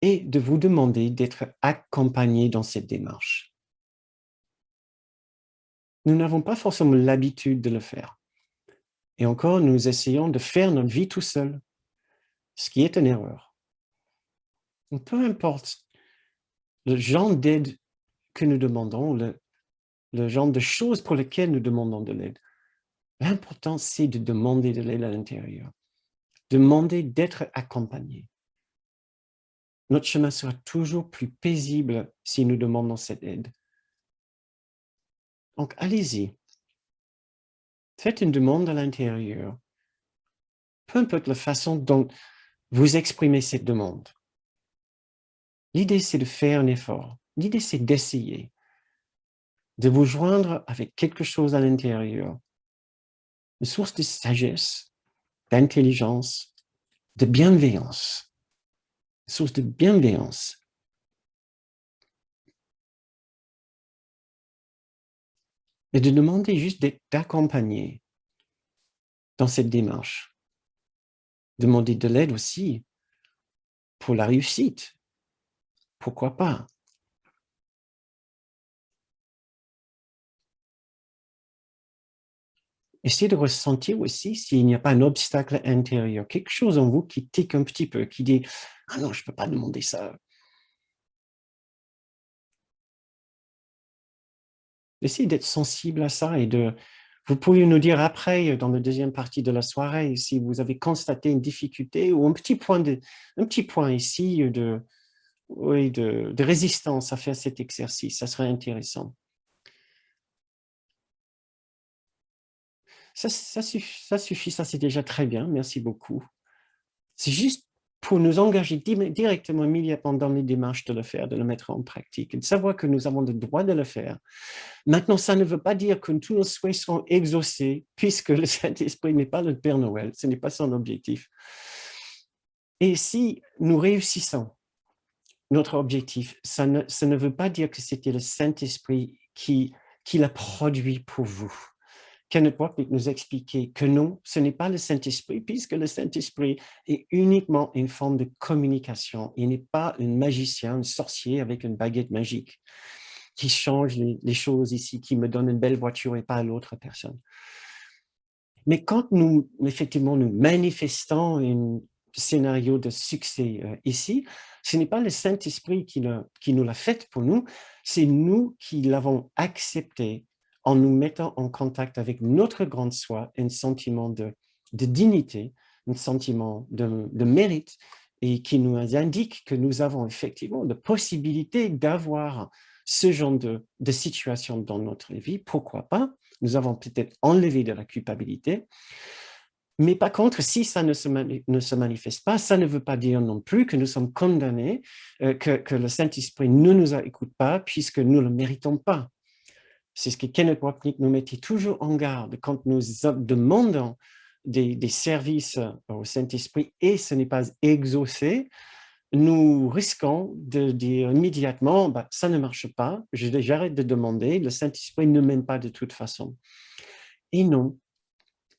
et de vous demander d'être accompagné dans cette démarche. Nous n'avons pas forcément l'habitude de le faire. Et encore, nous essayons de faire notre vie tout seul, ce qui est une erreur. Donc, peu importe le genre d'aide que nous demandons, le genre de choses pour lesquelles nous demandons de l'aide, l'important, c'est de demander de l'aide à l'intérieur, demander d'être accompagné. Notre chemin sera toujours plus paisible si nous demandons cette aide. Donc, allez-y. Faites une demande à l'intérieur. Peu importe la façon dont vous exprimez cette demande. L'idée, c'est de faire un effort. L'idée, c'est d'essayer, de vous joindre avec quelque chose à l'intérieur. Une source de sagesse, d'intelligence, de bienveillance. Une source de bienveillance. Et de demander juste d'être accompagné dans cette démarche. Demander de l'aide aussi pour la réussite. Pourquoi pas? Essayez de ressentir aussi s'il n'y a pas un obstacle intérieur, quelque chose en vous qui tique un petit peu, qui dit « Ah non, je ne peux pas demander ça. » Essayez d'être sensible à ça et de Vous pouvez nous dire après, dans la deuxième partie de la soirée, si vous avez constaté une difficulté ou un petit point ici oui, de résistance à faire cet exercice. Ça serait intéressant. Ça suffit, ça c'est déjà très bien. Merci beaucoup. C'est juste pour nous engager directement, immédiatement dans les démarches de le faire, de le mettre en pratique, et de savoir que nous avons le droit de le faire. Maintenant, ça ne veut pas dire que tous nos souhaits seront exaucés, puisque le Saint-Esprit n'est pas le Père Noël, ce n'est pas son objectif. Et si nous réussissons notre objectif, ça ne veut pas dire que c'était le Saint-Esprit qui l'a produit pour vous. Kenneth Wapnick nous expliquait que non, ce n'est pas le Saint-Esprit, puisque le Saint-Esprit est uniquement une forme de communication. Il n'est pas un magicien, un sorcier avec une baguette magique qui change les choses ici, qui me donne une belle voiture et pas à l'autre personne. Mais quand nous, effectivement, nous manifestons un scénario de succès ici, ce n'est pas le Saint-Esprit qui nous l'a fait pour nous, c'est nous qui l'avons accepté en nous mettant en contact avec notre grande soi, un sentiment de dignité, un sentiment de mérite, et qui nous indique que nous avons effectivement la possibilité d'avoir ce genre de situation dans notre vie. Pourquoi pas? Nous avons peut-être enlevé de la culpabilité. Mais par contre, si ça ne se manifeste pas, ça ne veut pas dire non plus que nous sommes condamnés, que le Saint-Esprit ne nous écoute pas, puisque nous ne le méritons pas. C'est ce que Kenneth Wapnick nous mettait toujours en garde quand nous demandons des services au Saint-Esprit et ce n'est pas exaucé, nous risquons de dire immédiatement, bah, ça ne marche pas, j'arrête de demander, le Saint-Esprit ne m'aime pas de toute façon. Et non,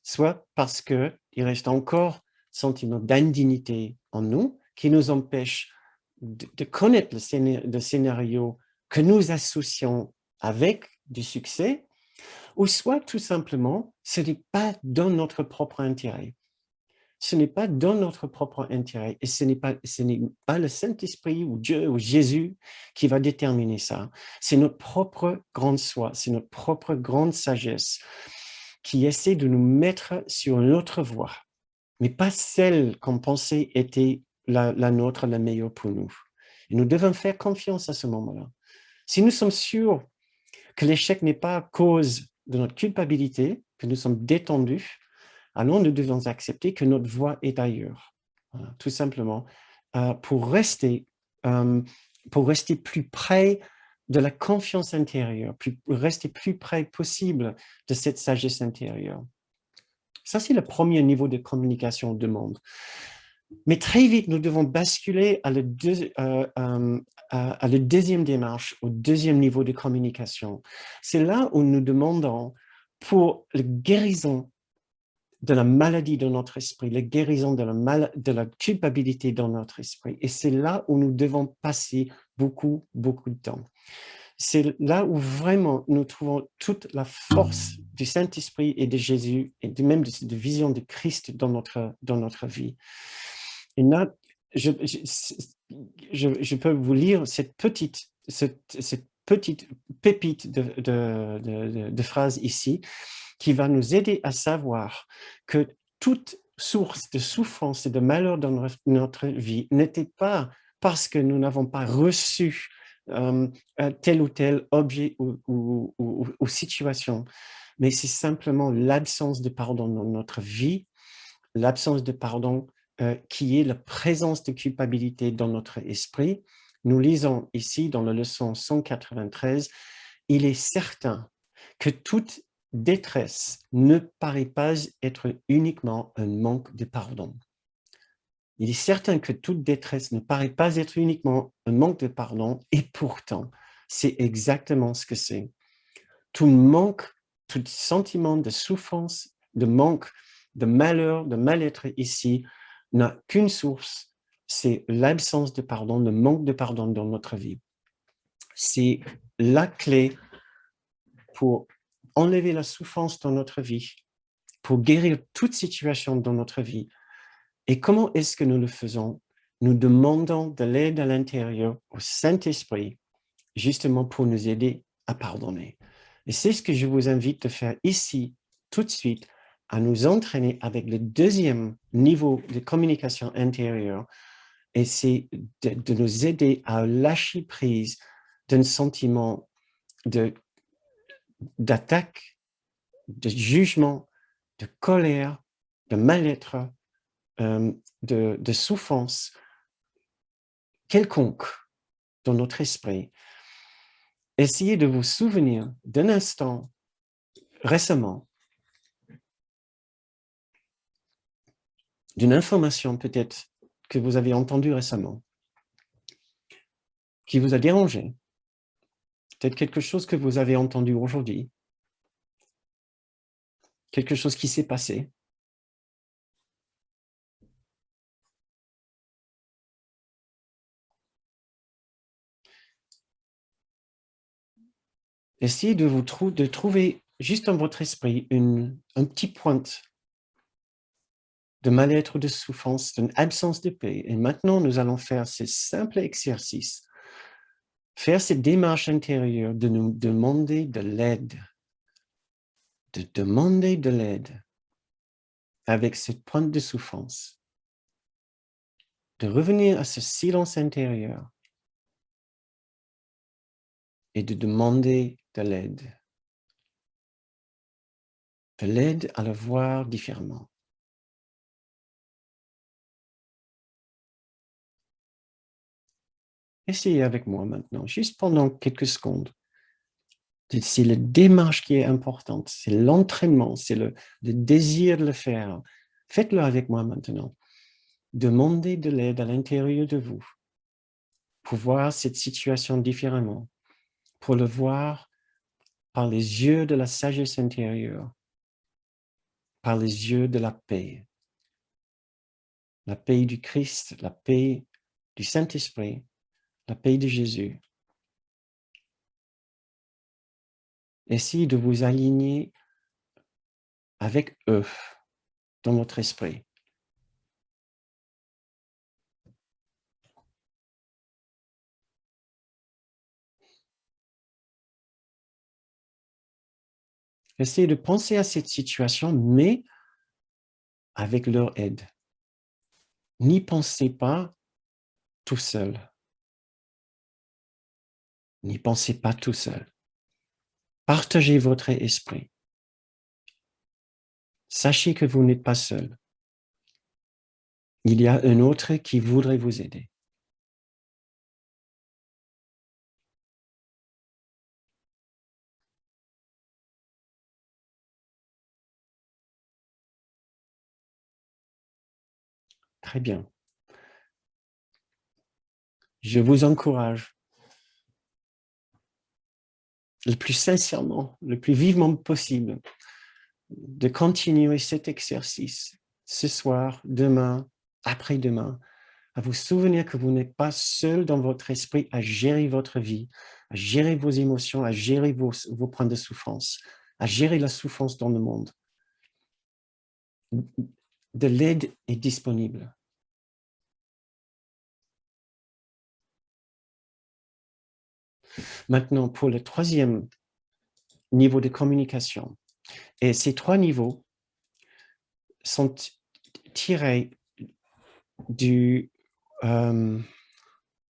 soit parce qu'il reste encore sentiment d'indignité en nous qui nous empêche de connaître le scénario que nous associons avec du succès, ou soit tout simplement, ce n'est pas dans notre propre intérêt. Ce n'est pas dans notre propre intérêt et ce n'est pas le Saint-Esprit ou Dieu ou Jésus qui va déterminer ça. C'est notre propre grande soi, c'est notre propre grande sagesse qui essaie de nous mettre sur l'autre voie, mais pas celle qu'on pensait était la nôtre, la meilleure pour nous. Et nous devons faire confiance à ce moment-là. Si nous sommes sûrs que l'échec n'est pas à cause de notre culpabilité, que nous sommes détendus, alors nous devons accepter que notre voie est ailleurs, voilà, tout simplement, pour rester plus près de la confiance intérieure, rester plus près possible de cette sagesse intérieure. Ça, c'est le premier niveau de communication de monde. Mais très vite, nous devons basculer à la deuxième démarche, au deuxième niveau de communication. C'est là où nous demandons pour la guérison de la maladie de notre esprit, la guérison de la culpabilité dans notre esprit. Et c'est là où nous devons passer beaucoup, beaucoup de temps. C'est là où vraiment nous trouvons toute la force du Saint-Esprit et de Jésus et même de vision de Christ dans notre vie. Et là, je peux vous lire cette petite pépite de phrase ici qui va nous aider à savoir que toute source de souffrance et de malheur dans notre vie n'était pas parce que nous n'avons pas reçu tel ou tel objet ou situation, mais c'est simplement l'absence de pardon dans notre vie, l'absence de pardon qui est la présence de culpabilité dans notre esprit. Nous lisons ici dans la leçon 193, il est certain que toute détresse ne paraît pas être uniquement un manque de pardon. Il est certain que toute détresse ne paraît pas être uniquement un manque de pardon, et pourtant, c'est exactement ce que c'est. Tout manque, tout sentiment de souffrance, de manque, de malheur, de mal-être ici, n'a qu'une source, c'est l'absence de pardon, le manque de pardon dans notre vie. C'est la clé pour enlever la souffrance dans notre vie, pour guérir toute situation dans notre vie. Et comment est-ce que nous le faisons? Nous demandons de l'aide à l'intérieur au Saint-Esprit, justement pour nous aider à pardonner. Et c'est ce que je vous invite à faire ici, tout de suite à nous entraîner avec le deuxième niveau de communication intérieure, et c'est de nous aider à lâcher prise d'un sentiment d'attaque, de jugement, de colère, de mal-être, de souffrance quelconque dans notre esprit. Essayez de vous souvenir d'un instant récemment, d'une information peut-être que vous avez entendue récemment, qui vous a dérangé, peut-être quelque chose que vous avez entendu aujourd'hui, quelque chose qui s'est passé. Essayez de trouver juste dans votre esprit un petit point de mal-être, de souffrance, d'une absence de paix. Et maintenant, nous allons faire ce simple exercice, faire cette démarche intérieure de nous demander de l'aide, de demander de l'aide avec cette pointe de souffrance, de revenir à ce silence intérieur et de demander de l'aide à le voir différemment. Essayez avec moi maintenant, juste pendant quelques secondes. C'est la démarche qui est importante, c'est l'entraînement, c'est le désir de le faire. Faites-le avec moi maintenant. Demandez de l'aide à l'intérieur de vous pour voir cette situation différemment, pour le voir par les yeux de la sagesse intérieure, par les yeux de la paix du Christ, la paix du Saint-Esprit, la paix de Jésus. Essayez de vous aligner avec eux dans votre esprit. Essayez de penser à cette situation, mais avec leur aide. N'y pensez pas tout seul. N'y pensez pas tout seul. Partagez votre esprit. Sachez que vous n'êtes pas seul. Il y a un autre qui voudrait vous aider. Très bien. Je vous encourage le plus sincèrement, le plus vivement possible de continuer cet exercice ce soir, demain, après-demain, à vous souvenir que vous n'êtes pas seul dans votre esprit à gérer votre vie, à gérer vos émotions, à gérer vos points de souffrance, à gérer la souffrance dans le monde. De l'aide est disponible. Maintenant, pour le troisième niveau de communication, et ces trois niveaux sont tirés du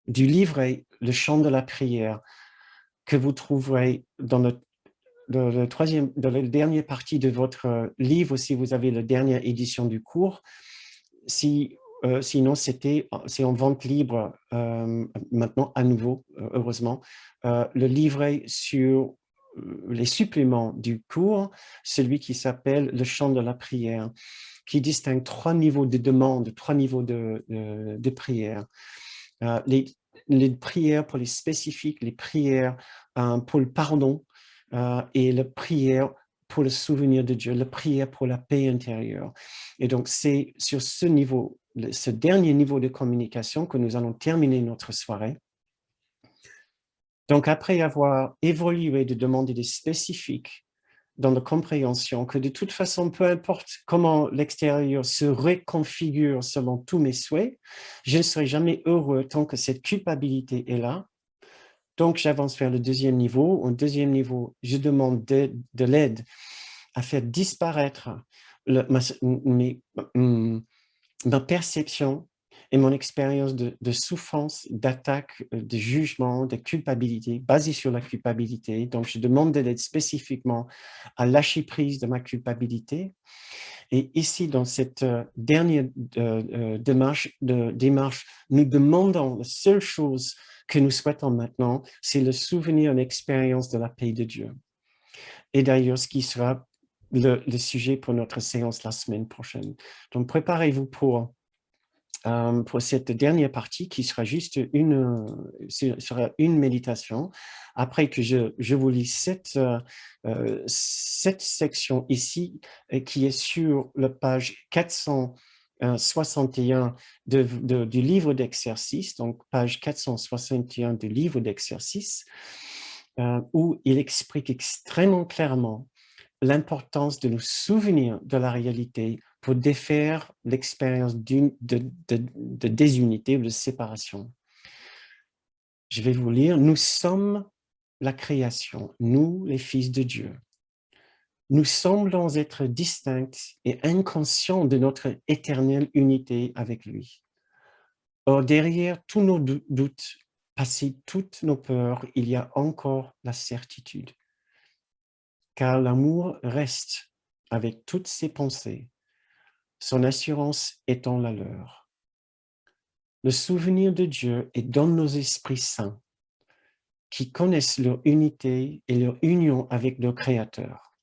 livret Le chant de la prière que vous trouverez dans dans la dernière partie de votre livre, si vous avez la dernière édition du cours. Sinon, c'est en vente libre maintenant à nouveau, heureusement. Le livret sur les suppléments du cours, celui qui s'appelle Le chant de la prière, qui distingue trois niveaux de demande, trois niveaux de prière. Les prières pour les spécifiques, les prières pour le pardon et la prière pour le souvenir de Dieu, la prière pour la paix intérieure. Et donc, c'est sur ce niveau, ce dernier niveau de communication que nous allons terminer notre soirée. Donc, après avoir évolué de demander des spécifiques dans la compréhension que de toute façon, peu importe comment l'extérieur se reconfigure selon tous mes souhaits, je ne serai jamais heureux tant que cette culpabilité est là. Donc, j'avance vers le deuxième niveau. Au deuxième niveau, je demande de l'aide à faire disparaître ma perception et mon expérience de souffrance, d'attaque, de jugement, de culpabilité, basée sur la culpabilité. Donc, je demande de l'aide spécifiquement à lâcher prise de ma culpabilité. Et ici, dans cette dernière démarche, nous demandons la seule chose que nous souhaitons maintenant, c'est le souvenir, l'expérience de la paix de Dieu. Et d'ailleurs, ce qui sera le sujet pour notre séance la semaine prochaine. Donc, préparez-vous pour cette dernière partie qui sera juste sera une méditation. Après que je vous lis cette section ici qui est sur la page 461 du livre d'exercice, donc page 461 du livre d'exercice, où il explique extrêmement clairement l'importance de nous souvenir de la réalité pour défaire l'expérience de désunité ou de séparation. Je vais vous lire. Nous sommes la création, nous, les fils de Dieu. Nous semblons être distincts et inconscients de notre éternelle unité avec lui. Or, derrière tous nos doutes, passé toutes nos peurs, il y a encore la certitude. Car l'amour reste avec toutes ses pensées, son assurance étant la leur. Le souvenir de Dieu est dans nos esprits saints, qui connaissent leur unité et leur union avec leur Créateur.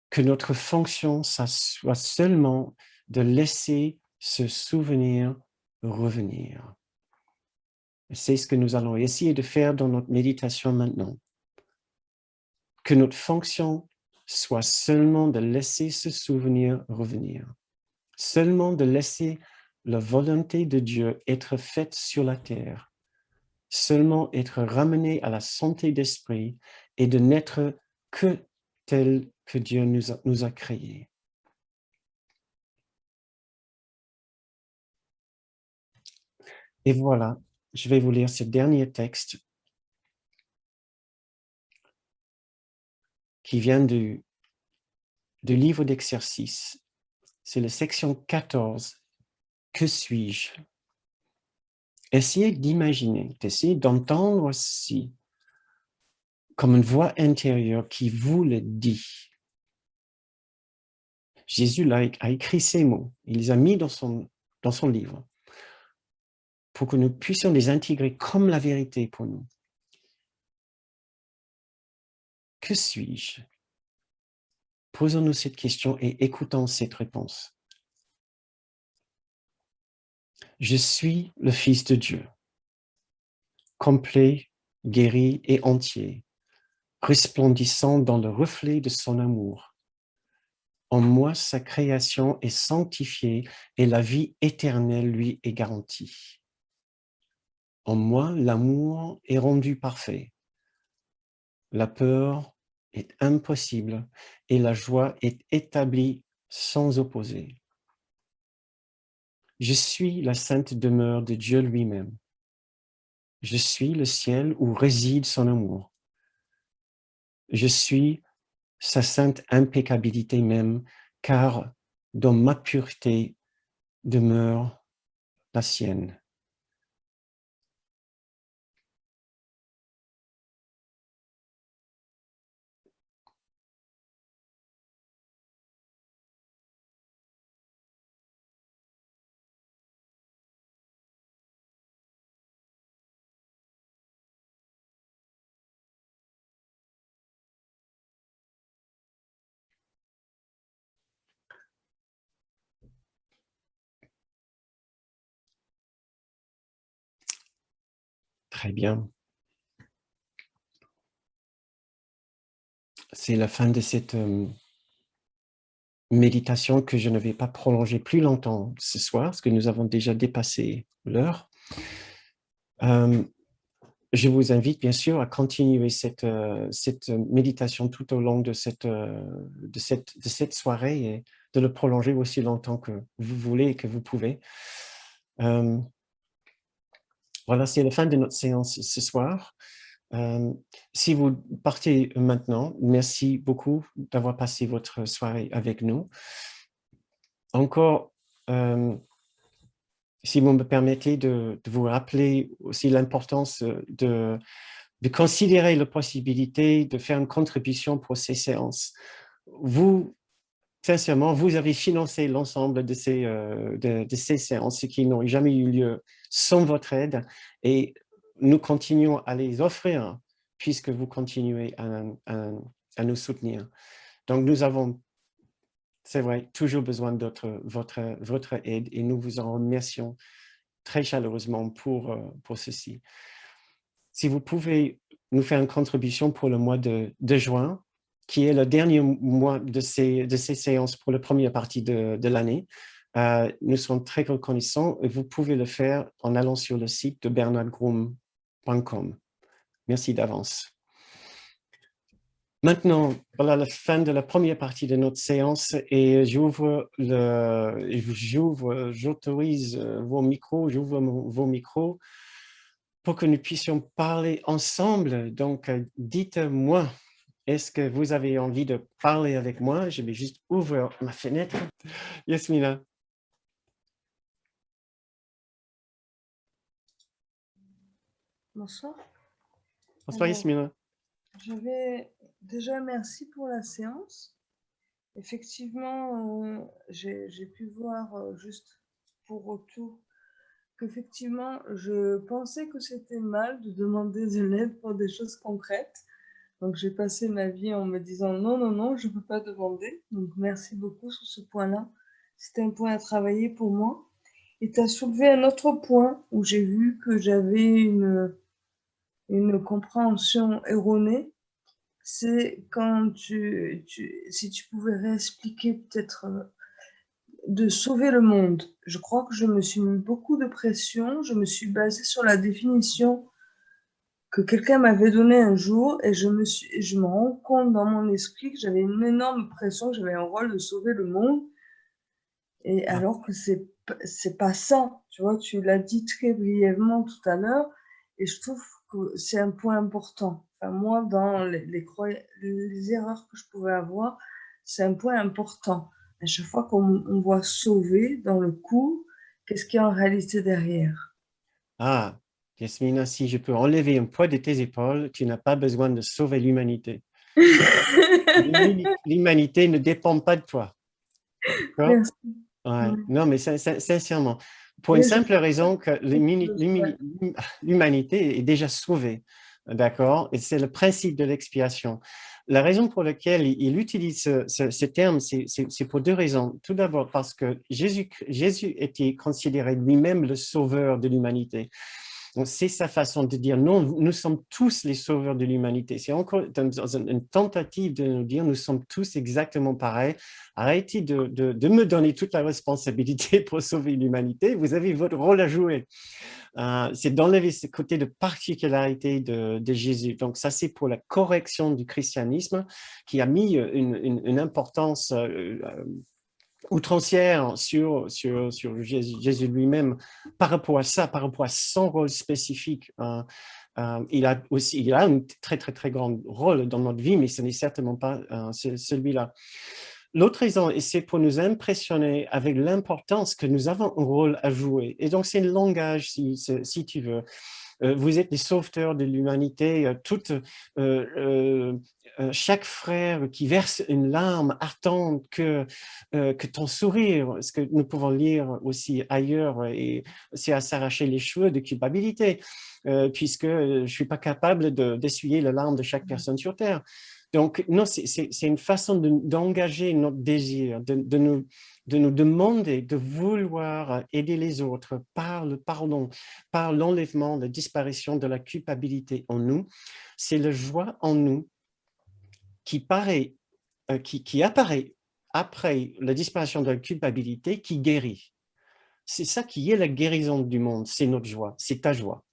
Que notre fonction soit seulement de laisser ce souvenir revenir. C'est ce que nous allons essayer de faire dans notre méditation maintenant. Que notre fonction soit seulement de laisser ce souvenir revenir. Seulement de laisser la volonté de Dieu être faite sur la terre, seulement être ramené à la santé d'esprit et de n'être que tel que Dieu nous a créés. Et voilà, je vais vous lire ce dernier texte qui vient du livre d'exercices. C'est la section 14. Que suis-je? Essayez d'imaginer, d'essayer d'entendre aussi comme une voix intérieure qui vous le dit. Jésus a écrit ces mots, il les a mis dans son livre pour que nous puissions les intégrer comme la vérité pour nous. Que suis-je? Posons-nous cette question et écoutons cette réponse. Je suis le Fils de Dieu, complet, guéri et entier, resplendissant dans le reflet de son amour. En moi, sa création est sanctifiée et la vie éternelle lui est garantie. En moi, l'amour est rendu parfait. La peur est impossible et la joie est établie sans opposer. Je suis la sainte demeure de Dieu lui-même. Je suis le ciel où réside son amour. Je suis sa sainte impeccabilité même, car dans ma pureté demeure la sienne. Très bien. C'est la fin de cette méditation que je ne vais pas prolonger plus longtemps ce soir, parce que nous avons déjà dépassé l'heure. Je vous invite bien sûr à continuer cette méditation tout au long de cette soirée et de le prolonger aussi longtemps que vous voulez et que vous pouvez. Voilà, c'est la fin de notre séance ce soir. Si vous partez maintenant, merci beaucoup d'avoir passé votre soirée avec nous. Encore, si vous me permettez de vous rappeler aussi l'importance de considérer la possibilité de faire une contribution pour ces séances. Vous, sincèrement, vous avez financé l'ensemble de ces séances qui n'ont jamais eu lieu sans votre aide et nous continuons à les offrir puisque vous continuez à nous soutenir. Donc, nous avons, c'est vrai, toujours besoin de votre aide et nous vous en remercions très chaleureusement pour ceci. Si vous pouvez nous faire une contribution pour le mois de juin, qui est le dernier mois de ces séances pour la première partie de l'année, nous sommes très reconnaissants et vous pouvez le faire en allant sur le site de bernardgroom.com. Merci d'avance. Maintenant, voilà la fin de la première partie de notre séance et j'autorise vos micros, j'ouvre vos micros pour que nous puissions parler ensemble. Donc, dites-moi, est-ce que vous avez envie de parler avec moi? Je vais juste ouvrir ma fenêtre. Yasmina. Bonsoir. Bonsoir, Yasmina. Déjà merci pour la séance. Effectivement, j'ai pu voir juste pour retour qu'effectivement, je pensais que c'était mal de demander de l'aide pour des choses concrètes. Donc, j'ai passé ma vie en me disant non, non, non, je ne peux pas demander. Donc, merci beaucoup sur ce point-là. C'était un point à travailler pour moi. Et tu as soulevé un autre point où j'ai vu que j'avais une compréhension erronée. C'est quand si tu pouvais réexpliquer peut-être de sauver le monde. Je crois que je me suis mis beaucoup de pression. Je me suis basée sur la définition que quelqu'un m'avait donnée un jour et je me rends compte dans mon esprit que j'avais une énorme pression, que j'avais un rôle de sauver le monde. Et alors que c'est pas ça, tu vois, tu l'as dit très brièvement tout à l'heure et je trouve que c'est un point important. Enfin, moi, dans les erreurs que je pouvais avoir, c'est un point important. À chaque fois qu'on voit sauver dans le coup, qu'est-ce qu'il y a en réalité derrière? Ah, Yasmina, si je peux enlever un poids de tes épaules, tu n'as pas besoin de sauver l'humanité. L'humanité ne dépend pas de toi. D'accord? Merci. Ouais. Ouais. Non, mais sincèrement, pour une Oui, je simple raison que ouais. l'humanité est déjà sauvée, d'accord? Et c'est le principe de l'expiation. La raison pour laquelle il utilise ce terme, c'est pour deux raisons. Tout d'abord, parce que Jésus était considéré lui-même le sauveur de l'humanité. C'est sa façon de dire non, nous sommes tous les sauveurs de l'humanité. C'est encore dans une tentative de nous dire nous sommes tous exactement pareils. Arrêtez de me donner toute la responsabilité pour sauver l'humanité. Vous avez votre rôle à jouer. C'est d'enlever ce côté de particularité de Jésus. Donc ça, c'est pour la correction du christianisme qui a mis une importance outrancière sur Jésus lui-même par rapport à ça, par rapport à son rôle spécifique. Il a un très, très, très grand rôle dans notre vie, mais ce n'est certainement pas celui-là. L'autre raison, et c'est pour nous impressionner avec l'importance que nous avons un rôle à jouer. Et donc, c'est le langage, si tu veux. Vous êtes les sauveteurs de l'humanité. Chaque frère qui verse une larme attend que ton sourire, ce que nous pouvons lire aussi ailleurs, et c'est à s'arracher les cheveux de culpabilité, puisque je ne suis pas capable d'essuyer les larmes de chaque personne sur Terre. Donc, non, c'est une façon d'engager notre désir, de nous demander de vouloir aider les autres par le pardon, par l'enlèvement, la disparition de la culpabilité en nous. C'est la joie en nous qui apparaît après la disparition de la culpabilité qui guérit. C'est ça qui est la guérison du monde, c'est notre joie, c'est ta joie.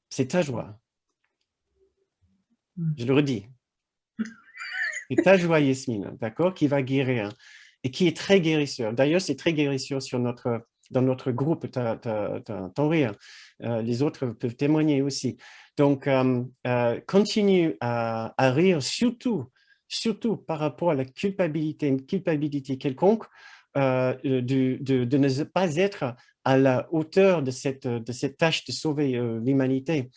C'est ta joie. Je le redis. C'est ta joie, Yasmine, d'accord, qui va guérir et qui est très guérisseur. D'ailleurs, c'est très guérisseur sur notre dans notre groupe, t'en rire. Les autres peuvent témoigner aussi. Donc, continue à rire, surtout par rapport à la culpabilité, une culpabilité quelconque, de ne pas être à la hauteur de cette tâche de sauver l'humanité.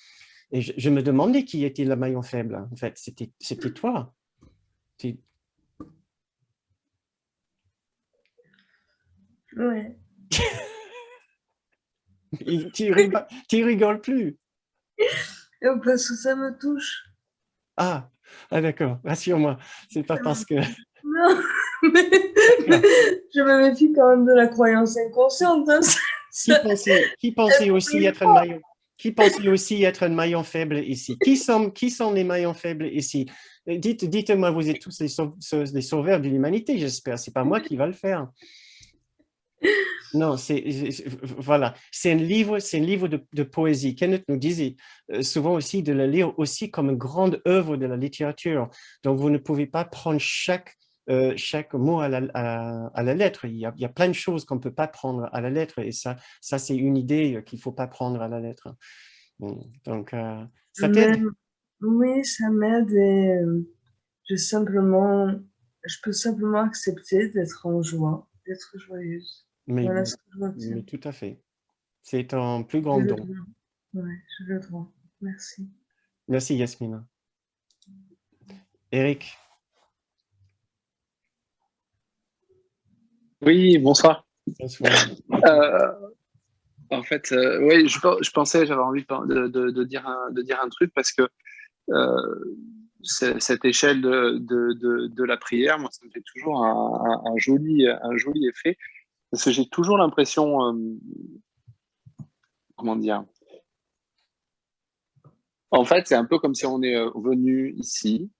Et je me demandais qui était le maillon faible, en fait. C'était toi. Ouais. Tu rigoles plus. Parce que ça me touche. Ah, d'accord, rassure-moi. C'est pas parce que... Non, mais je me méfie quand même de la croyance inconsciente. Hein. Qui pensait aussi être un maillon? Qui pensait aussi être un maillon faible ici? Qui sont les maillons faibles ici? Dites-moi, vous êtes tous les sauveurs de l'humanité, j'espère. C'est pas moi qui va le faire. Non, voilà, c'est un livre de poésie. Kenneth nous disait souvent aussi de le lire aussi comme une grande œuvre de la littérature. Donc, vous ne pouvez pas prendre chaque mot à la lettre. Il y a plein de choses qu'on ne peut pas prendre à la lettre, et ça c'est une idée qu'il ne faut pas prendre à la lettre. Donc, ça t'aide? Oui, ça m'aide et je peux simplement accepter d'être en joie, d'être joyeuse. Mais, Voilà ce que je retiens. mais tout à fait. C'est un plus grand J'ai le don. droit. Ouais, j'ai le droit. Merci. Merci, Yasmina. Eric. Oui, bonsoir. Bonsoir. Euh, En fait, oui, je pensais, j'avais envie de dire un truc parce que cette échelle de la prière, moi, ça me fait toujours un joli effet parce que j'ai toujours l'impression, comment dire, en fait, c'est un peu comme si on est venu ici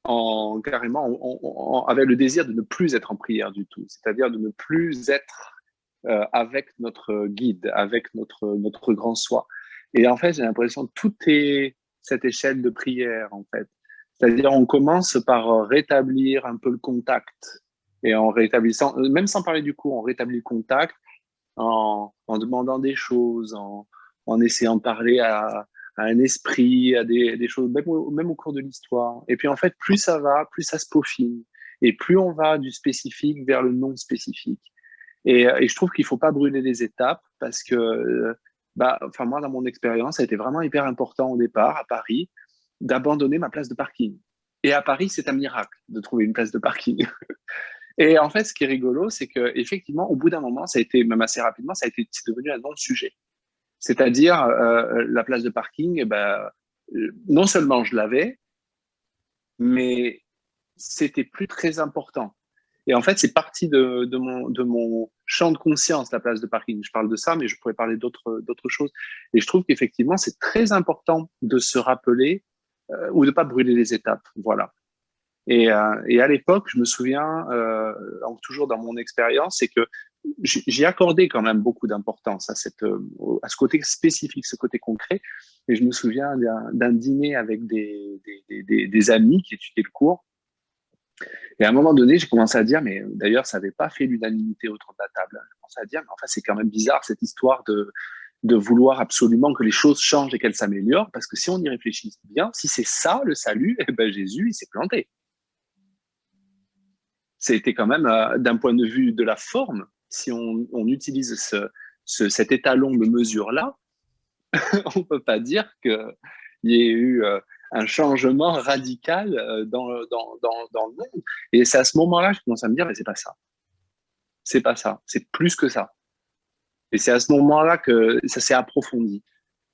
avec le désir de ne plus être en prière du tout, c'est-à-dire de ne plus être avec notre guide, avec notre grand soi. Et en fait, j'ai l'impression que tout est cette échelle de prière, en fait. C'est-à-dire, on commence par rétablir un peu le contact. Et en rétablissant, même sans parler du cours, on rétablit le contact en demandant des choses, en essayant de parler à un esprit, à des choses, même au cours de l'histoire. Et puis, en fait, plus ça va, plus ça se peaufine. Et plus on va du spécifique vers le non spécifique. Et je trouve qu'il ne faut pas brûler les étapes parce que, enfin moi, dans mon expérience, ça a été vraiment hyper important au départ, à Paris, d'abandonner ma place de parking. Et à Paris, c'est un miracle de trouver une place de parking. Et en fait, ce qui est rigolo, c'est qu'effectivement, au bout d'un moment, ça a été, même assez rapidement, c'est devenu un non-sujet. C'est-à-dire, la place de parking, non seulement je l'avais, mais c'était plus très important. Et en fait, c'est parti de mon champ de conscience, la place de parking. Je parle de ça, mais je pourrais parler d'autres choses. Et je trouve qu'effectivement, c'est très important de se rappeler ou de ne pas brûler les étapes. Voilà. Et à l'époque, je me souviens, toujours dans mon expérience, c'est que j'ai accordé quand même beaucoup d'importance à ce côté spécifique, ce côté concret. Et je me souviens d'un dîner avec des amis qui étudiaient le cours. Et à un moment donné, j'ai commencé à dire, mais d'ailleurs, ça n'avait pas fait l'unanimité autour de la table. J'ai commencé à dire, mais enfin, c'est quand même bizarre cette histoire de vouloir absolument que les choses changent et qu'elles s'améliorent, parce que si on y réfléchit bien, si c'est ça le salut, eh ben Jésus, il s'est planté. C'était quand même, d'un point de vue de la forme, si on utilise cet étalon de mesure-là, on ne peut pas dire qu'il y ait eu un changement radical dans le monde. Et c'est à ce moment-là que je commence à me dire, mais c'est pas ça. C'est pas ça. C'est plus que ça. Et c'est à ce moment-là que ça s'est approfondi.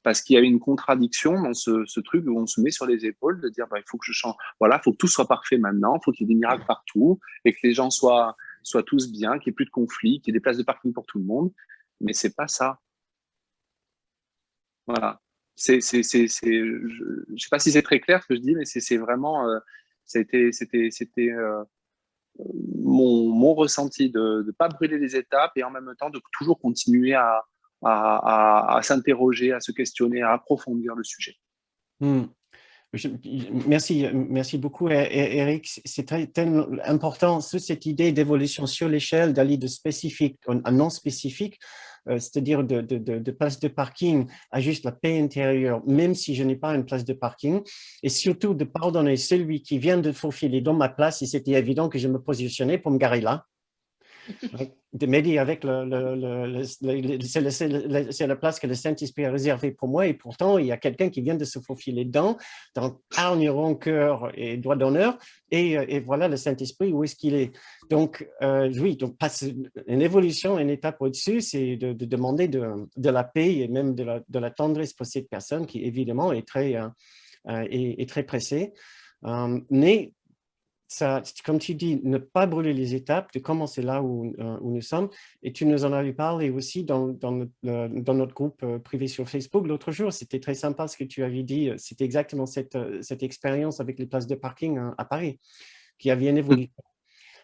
Parce qu'il y a une contradiction dans ce truc où on se met sur les épaules de dire, il faut que je change. Voilà, il faut que tout soit parfait maintenant, il faut qu'il y ait des miracles partout et que les gens soient tous bien, qu'il n'y ait plus de conflits, qu'il y ait des places de parking pour tout le monde. Mais c'est pas ça. Voilà. Je sais pas si c'est très clair ce que je dis, mais c'est vraiment, c'était mon ressenti de ne pas brûler les étapes et en même temps de toujours continuer à s'interroger, à se questionner, à approfondir le sujet. Merci beaucoup, Eric. C'est tellement important, cette idée d'évolution sur l'échelle, d'aller de spécifique à non spécifique, c'est-à-dire de place de parking à juste la paix intérieure, même si je n'ai pas une place de parking, et surtout de pardonner celui qui vient de faufiler dans ma place, et c'était évident que je me positionnais pour me garer là. De m'aider avec c'est la place que le Saint-Esprit a réservée pour moi, et pourtant il y a quelqu'un qui vient de se faufiler dedans, dans hargne, rancœur et droit d'honneur, et voilà le Saint-Esprit, où est-ce qu'il est? Donc oui, donc une évolution, une étape au-dessus, c'est de demander de la paix et même de la tendresse pour cette personne qui évidemment est très pressée, mais ça, comme tu dis, ne pas brûler les étapes, de commencer là où nous sommes. Et tu nous en avais parlé aussi dans notre groupe privé sur Facebook l'autre jour. C'était très sympa ce que tu avais dit. C'était exactement cette expérience avec les places de parking à Paris qui avait une évolution.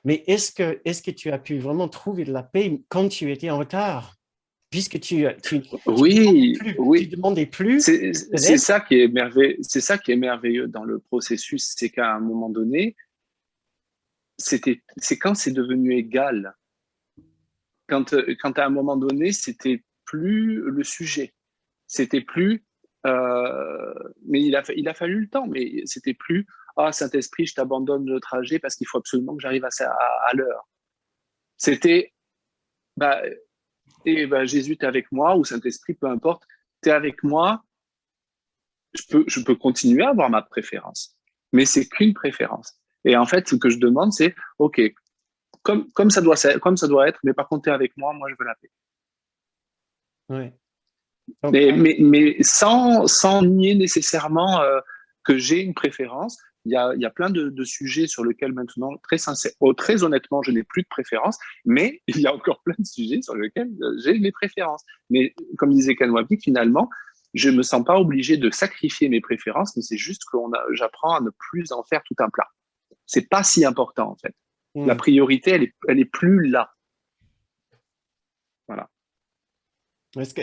Mais est-ce que tu as pu vraiment trouver de la paix quand tu étais en retard? Puisque Oui, tu oui. demandais plus C'est ça qui est merveilleux. C'est ça qui est merveilleux dans le processus, c'est qu'à un moment donné, c'est quand c'est devenu égal. Quand à un moment donné, c'était plus le sujet. C'était plus. Mais il a fallu le temps, mais c'était plus. Ah, Saint-Esprit, je t'abandonne le trajet parce qu'il faut absolument que j'arrive à l'heure. C'était. Bah, Jésus, t'es avec moi, ou Saint-Esprit, peu importe, t'es avec moi, je peux continuer à avoir ma préférence. Mais c'est qu'une préférence. Et en fait, ce que je demande, c'est, OK, comme ça doit être, mais par contre, t'es avec moi, moi, je veux la paix. Oui. Donc, Mais sans nier nécessairement que j'ai une préférence. Il y a plein de sujets sur lesquels maintenant, très honnêtement, je n'ai plus de préférence, mais il y a encore plein de sujets sur lesquels j'ai mes préférences. Mais comme disait Ken Wapnick, finalement, je ne me sens pas obligé de sacrifier mes préférences, mais c'est juste que j'apprends à ne plus en faire tout un plat. C'est pas si important, en fait. La priorité, elle est plus là. Voilà. Parce que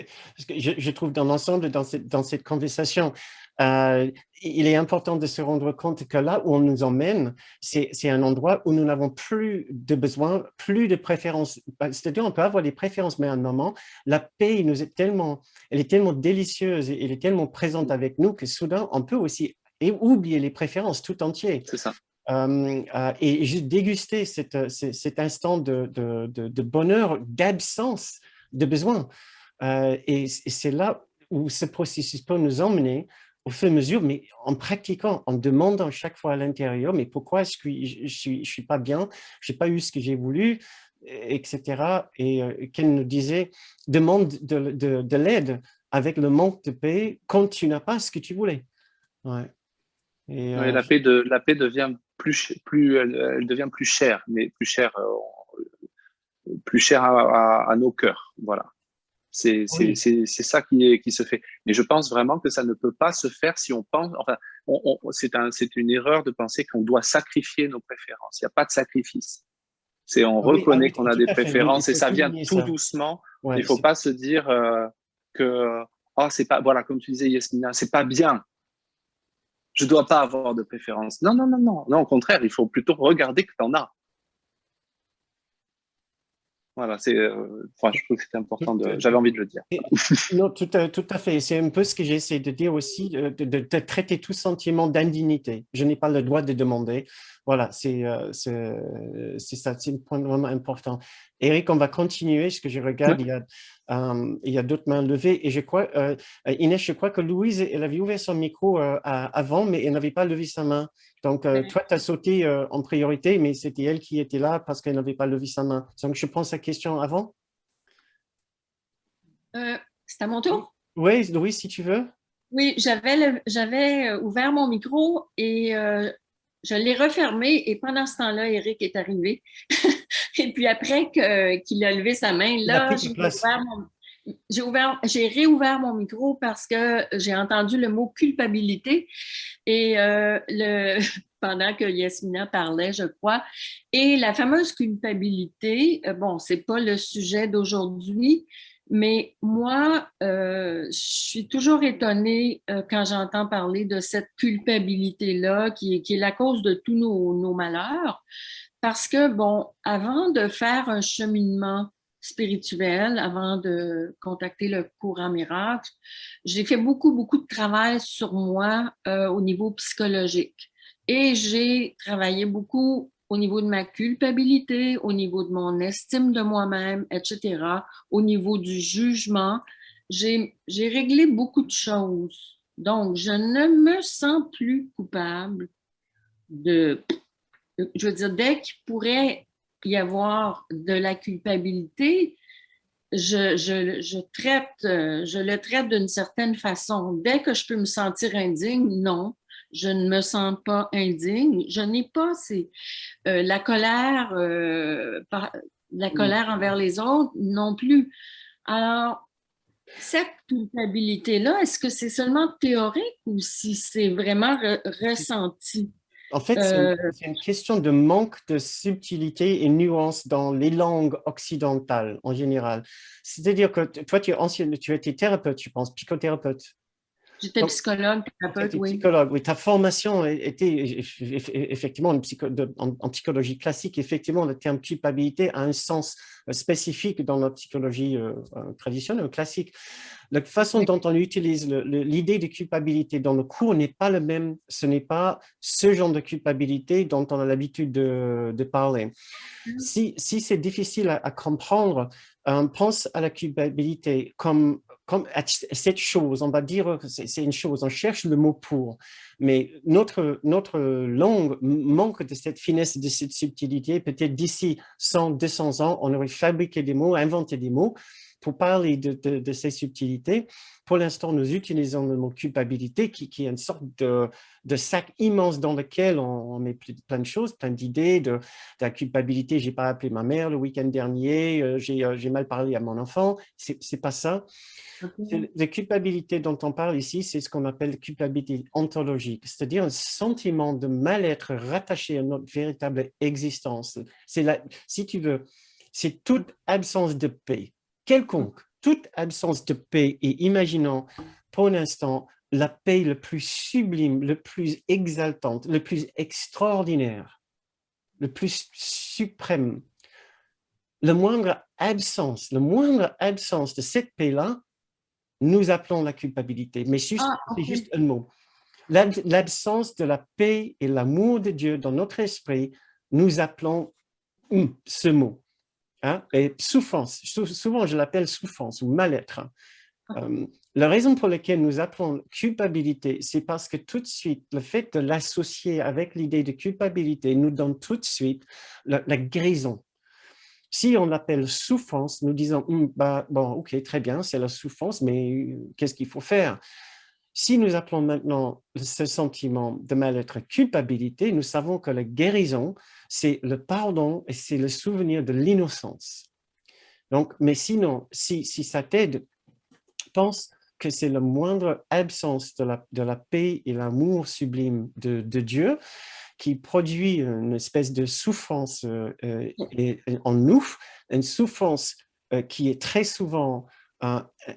je trouve dans l'ensemble, dans cette conversation, il est important de se rendre compte que là où on nous emmène, c'est un endroit où nous n'avons plus de besoin, plus de préférences. C'est-à-dire, on peut avoir des préférences, mais à un moment, la paix elle est tellement délicieuse et elle est tellement présente avec nous que soudain, on peut aussi oublier les préférences tout entier. C'est ça. Et juste déguster cet instant de bonheur, d'absence de besoin. Et c'est là où ce processus peut nous emmener au fur et à mesure, mais en pratiquant, en demandant chaque fois à l'intérieur, mais pourquoi est-ce que je suis pas bien, je n'ai pas eu ce que j'ai voulu, etc. Et qu'elle nous disait, demande de l'aide avec le manque de paix quand tu n'as pas ce que tu voulais. Ouais. Et, Ouais, la paix devient elle devient plus chère, mais plus chère à nos cœurs. Voilà. C'est ça qui se fait. Mais je pense vraiment que ça ne peut pas se faire si on pense. Enfin, c'est une erreur de penser qu'on doit sacrifier nos préférences. Il n'y a pas de sacrifice. On reconnaît qu'on a des préférences, et ça vient tout doucement. Ouais, il ne faut pas se dire que c'est pas, voilà, comme tu disais, Yasmina, c'est pas bien. Je ne dois pas avoir de préférence. Non, non, non, non. Non, au contraire, il faut plutôt regarder que tu en as. Voilà, je trouve que c'était important. J'avais envie de le dire. Non, tout à fait. C'est un peu ce que j'essaie de dire aussi, de traiter tout sentiment d'indignité. Je n'ai pas le droit de demander. Voilà, c'est ça, c'est un point vraiment important. Eric, on va continuer, parce que je regarde, il y a d'autres mains levées, et je crois, Inès, je crois que Louise, elle avait ouvert son micro avant, mais elle n'avait pas levé sa main. Donc, toi, tu as sauté en priorité, mais c'était elle qui était là parce qu'elle n'avait pas levé sa main. Donc, je prends sa question avant. C'est à mon tour? Oui, Louise, si tu veux. Oui, j'avais ouvert mon micro et je l'ai refermé, et pendant ce temps-là, Eric est arrivé. Et puis après qu'il a levé sa main, là, j'ai réouvert mon micro parce que j'ai entendu le mot culpabilité, et pendant que Yasmina parlait, je crois. Et la fameuse culpabilité, bon, c'est pas le sujet d'aujourd'hui, Mais moi, je suis toujours étonnée quand j'entends parler de cette culpabilité-là qui est la cause de tous nos malheurs. Parce que, bon, avant de faire un cheminement spirituel, avant de contacter le courant miracle, j'ai fait beaucoup de travail sur moi au niveau psychologique. Et j'ai travaillé beaucoup au niveau de ma culpabilité, au niveau de mon estime de moi-même, etc., au niveau du jugement. J'ai réglé beaucoup de choses. Donc, je ne me sens plus coupable de, je veux dire, dès qu'il pourrait y avoir de la culpabilité, je le traite d'une certaine façon. Dès que je peux me sentir indigne, non, je ne me sens pas indigne. Je n'ai pas la colère, la colère envers les autres non plus. Alors, cette culpabilité-là, est-ce que c'est seulement théorique ou si c'est vraiment ressenti? En fait, c'est une question de manque de subtilité et nuance dans les langues occidentales en général. C'est-à-dire que toi, tu étais thérapeute, je pense, psychothérapeute. J'étais Donc, psychologue, tu thérapeute, étais oui. psychologue, oui. Ta formation était effectivement en psychologie classique. Effectivement, le terme culpabilité a un sens spécifique dans la psychologie traditionnelle, classique. La façon Oui. dont on utilise l'idée de culpabilité dans le cours n'est pas le même. Ce n'est pas ce genre de culpabilité dont on a l'habitude de parler. Si c'est difficile à comprendre, pense à la culpabilité comme à cette chose. On va dire que c'est une chose, on cherche le mot pour. Mais notre langue manque de cette finesse, de cette subtilité. Peut-être d'ici 100, 200 ans, on aurait fabriqué des mots, inventé des mots pour parler de ces subtilités. Pour l'instant, nous utilisons le mot culpabilité qui est une sorte de sac immense dans lequel on met plein de choses, plein d'idées, de la culpabilité. J'ai pas appelé ma mère le week-end dernier, j'ai mal parlé à mon enfant. C'est pas ça. Okay. La culpabilité dont on parle ici, c'est ce qu'on appelle culpabilité ontologique, c'est-à-dire un sentiment de mal-être rattaché à notre véritable existence. Si tu veux, c'est toute absence de paix, quelconque, toute absence de paix, et imaginons pour un instant la paix le plus sublime, le plus exaltante, le plus extraordinaire, le plus suprême. La moindre absence de cette paix-là, nous appelons la culpabilité, mais c'est Okay. juste un mot. L'absence de la paix et l'amour de Dieu dans notre esprit, nous appelons ce mot. Hein? Et souffrance, souvent je l'appelle souffrance ou mal-être. La raison pour laquelle nous appelons culpabilité, c'est parce que tout de suite, le fait de l'associer avec l'idée de culpabilité nous donne tout de suite la guérison. Si on l'appelle souffrance, nous disons, bon, ok, très bien, c'est la souffrance, mais qu'est-ce qu'il faut faire? Si nous appelons maintenant ce sentiment de mal-être culpabilité, nous savons que la guérison, c'est le pardon et c'est le souvenir de l'innocence. Donc, mais sinon, si ça t'aide, pense que c'est la moindre absence de la paix et l'amour sublime de Dieu qui produit une espèce de souffrance en nous, une souffrance qui est très souvent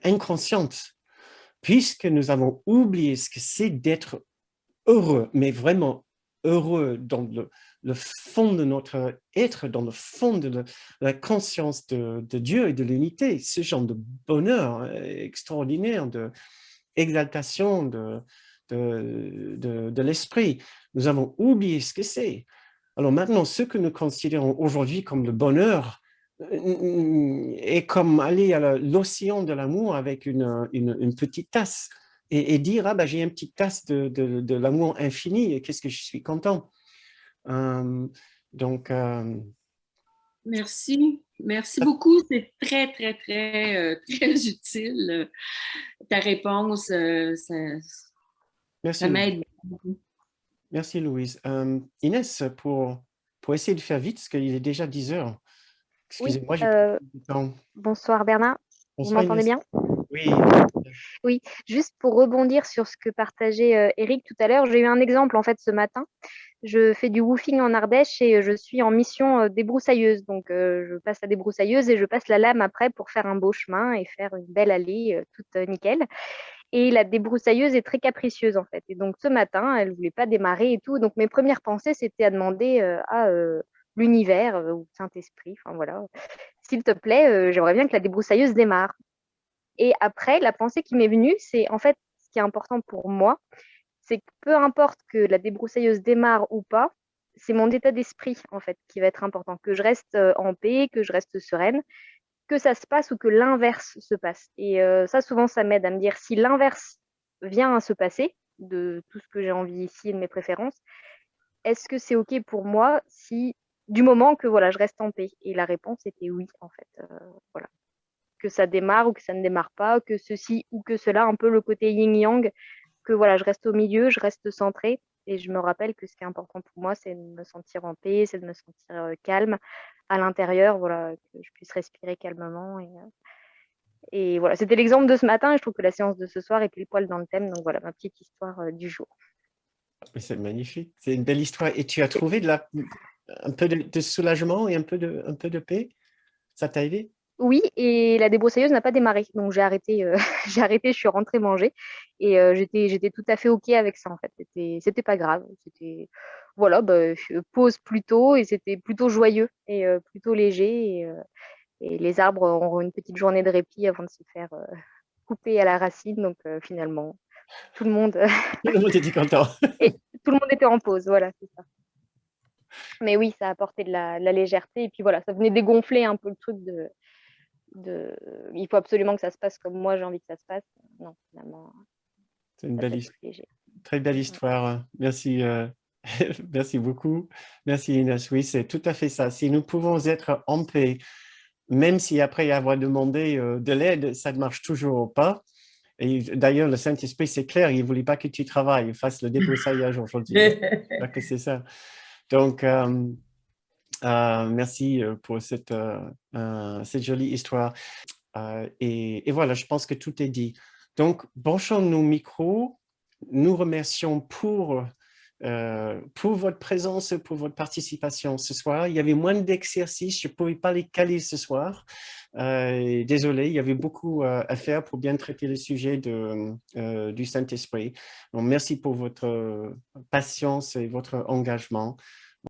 inconsciente, puisque nous avons oublié ce que c'est d'être heureux, mais vraiment heureux dans le fond de notre être, dans le fond de la conscience de Dieu et de l'unité, ce genre de bonheur extraordinaire, d'exaltation de l'esprit. Nous avons oublié ce que c'est. Alors maintenant, ce que nous considérons aujourd'hui comme le bonheur est comme aller à l'océan de l'amour avec une petite tasse et dire, ah ben, j'ai une petite tasse de l'amour infini et qu'est-ce que je suis content. Donc, Merci. Merci beaucoup. C'est très utile. Ta réponse, ça merci, m'aide beaucoup. merci Louise. Inès, pour essayer de faire vite, parce qu'il est déjà 10 heures. Oui, Excusez-moi, j'ai pris du temps. bonsoir Bernard, vous Bonsoir m'entendez Inès. bien? Oui, Oui, juste pour rebondir sur ce que partageait Eric tout à l'heure, j'ai eu un exemple en fait ce matin. Je fais du woofing en Ardèche et je suis en mission débroussailleuse. Donc, je passe la débroussailleuse et je passe la lame après pour faire un beau chemin et faire une belle allée toute nickel. Et la débroussailleuse est très capricieuse en fait. Et donc, ce matin, elle ne voulait pas démarrer et tout. Donc, mes premières pensées, c'était à demander à l'univers ou Saint-Esprit, enfin voilà, s'il te plaît, j'aimerais bien que la débroussailleuse démarre. Et après, la pensée qui m'est venue, c'est en fait ce qui est important pour moi, c'est que peu importe que la débroussailleuse démarre ou pas, c'est mon état d'esprit en fait qui va être important, que je reste en paix, que je reste sereine, que ça se passe ou que l'inverse se passe. Et ça, souvent, ça m'aide à me dire si l'inverse vient à se passer de tout ce que j'ai envie ici et de mes préférences, est-ce que c'est OK pour moi si du moment que voilà, je reste en paix? Et la réponse était oui, en fait. Voilà. Que ça démarre ou que ça ne démarre pas, que ceci ou que cela, un peu le côté yin-yang, que voilà, je reste au milieu, je reste centrée. Et je me rappelle que ce qui est important pour moi, c'est de me sentir en paix, c'est de me sentir calme à l'intérieur, voilà, que je puisse respirer calmement. Et voilà, c'était l'exemple de ce matin et je trouve que la séance de ce soir est pile poil dans le thème. Donc voilà, ma petite histoire du jour. c'est magnifique. C'est une belle histoire. Et tu as trouvé un peu de soulagement et un peu de paix? Ça t'a aidé? Oui, et la débroussailleuse n'a pas démarré. Donc j'ai arrêté, j'ai arrêté, je suis rentrée manger. Et j'étais tout à fait OK avec ça, en fait. C'était pas grave. C'était, voilà, bah, pause plus tôt et c'était plutôt joyeux et plutôt léger. Et les arbres auront une petite journée de répit avant de se faire couper à la racine. Donc finalement, tout le monde, Tout le monde était content. et tout le monde était en pause. Voilà, c'est ça. Mais oui, ça a apporté de la légèreté. Et puis voilà, ça venait dégonfler un peu le truc il faut absolument que ça se passe comme moi j'ai envie que ça se passe. Non, finalement, C'est une ça peut être léger. très belle histoire. Merci, merci beaucoup. Merci Inès. Oui, c'est tout à fait ça. Si nous pouvons être en paix, même si après avoir demandé de l'aide, ça ne marche toujours pas. Et d'ailleurs, le Saint-Esprit, c'est clair, il ne voulait pas que tu travailles, fasses le débroussaillage aujourd'hui. Que c'est ça. Donc, merci pour cette jolie histoire. Et voilà, je pense que tout est dit. Donc, branchons nos micros. Nous remercions pour votre présence, pour votre participation ce soir. Il y avait moins d'exercices, je ne pouvais pas les caler ce soir. Désolé, il y avait beaucoup à faire pour bien traiter le sujet du Saint-Esprit. Donc, merci pour votre patience et votre engagement.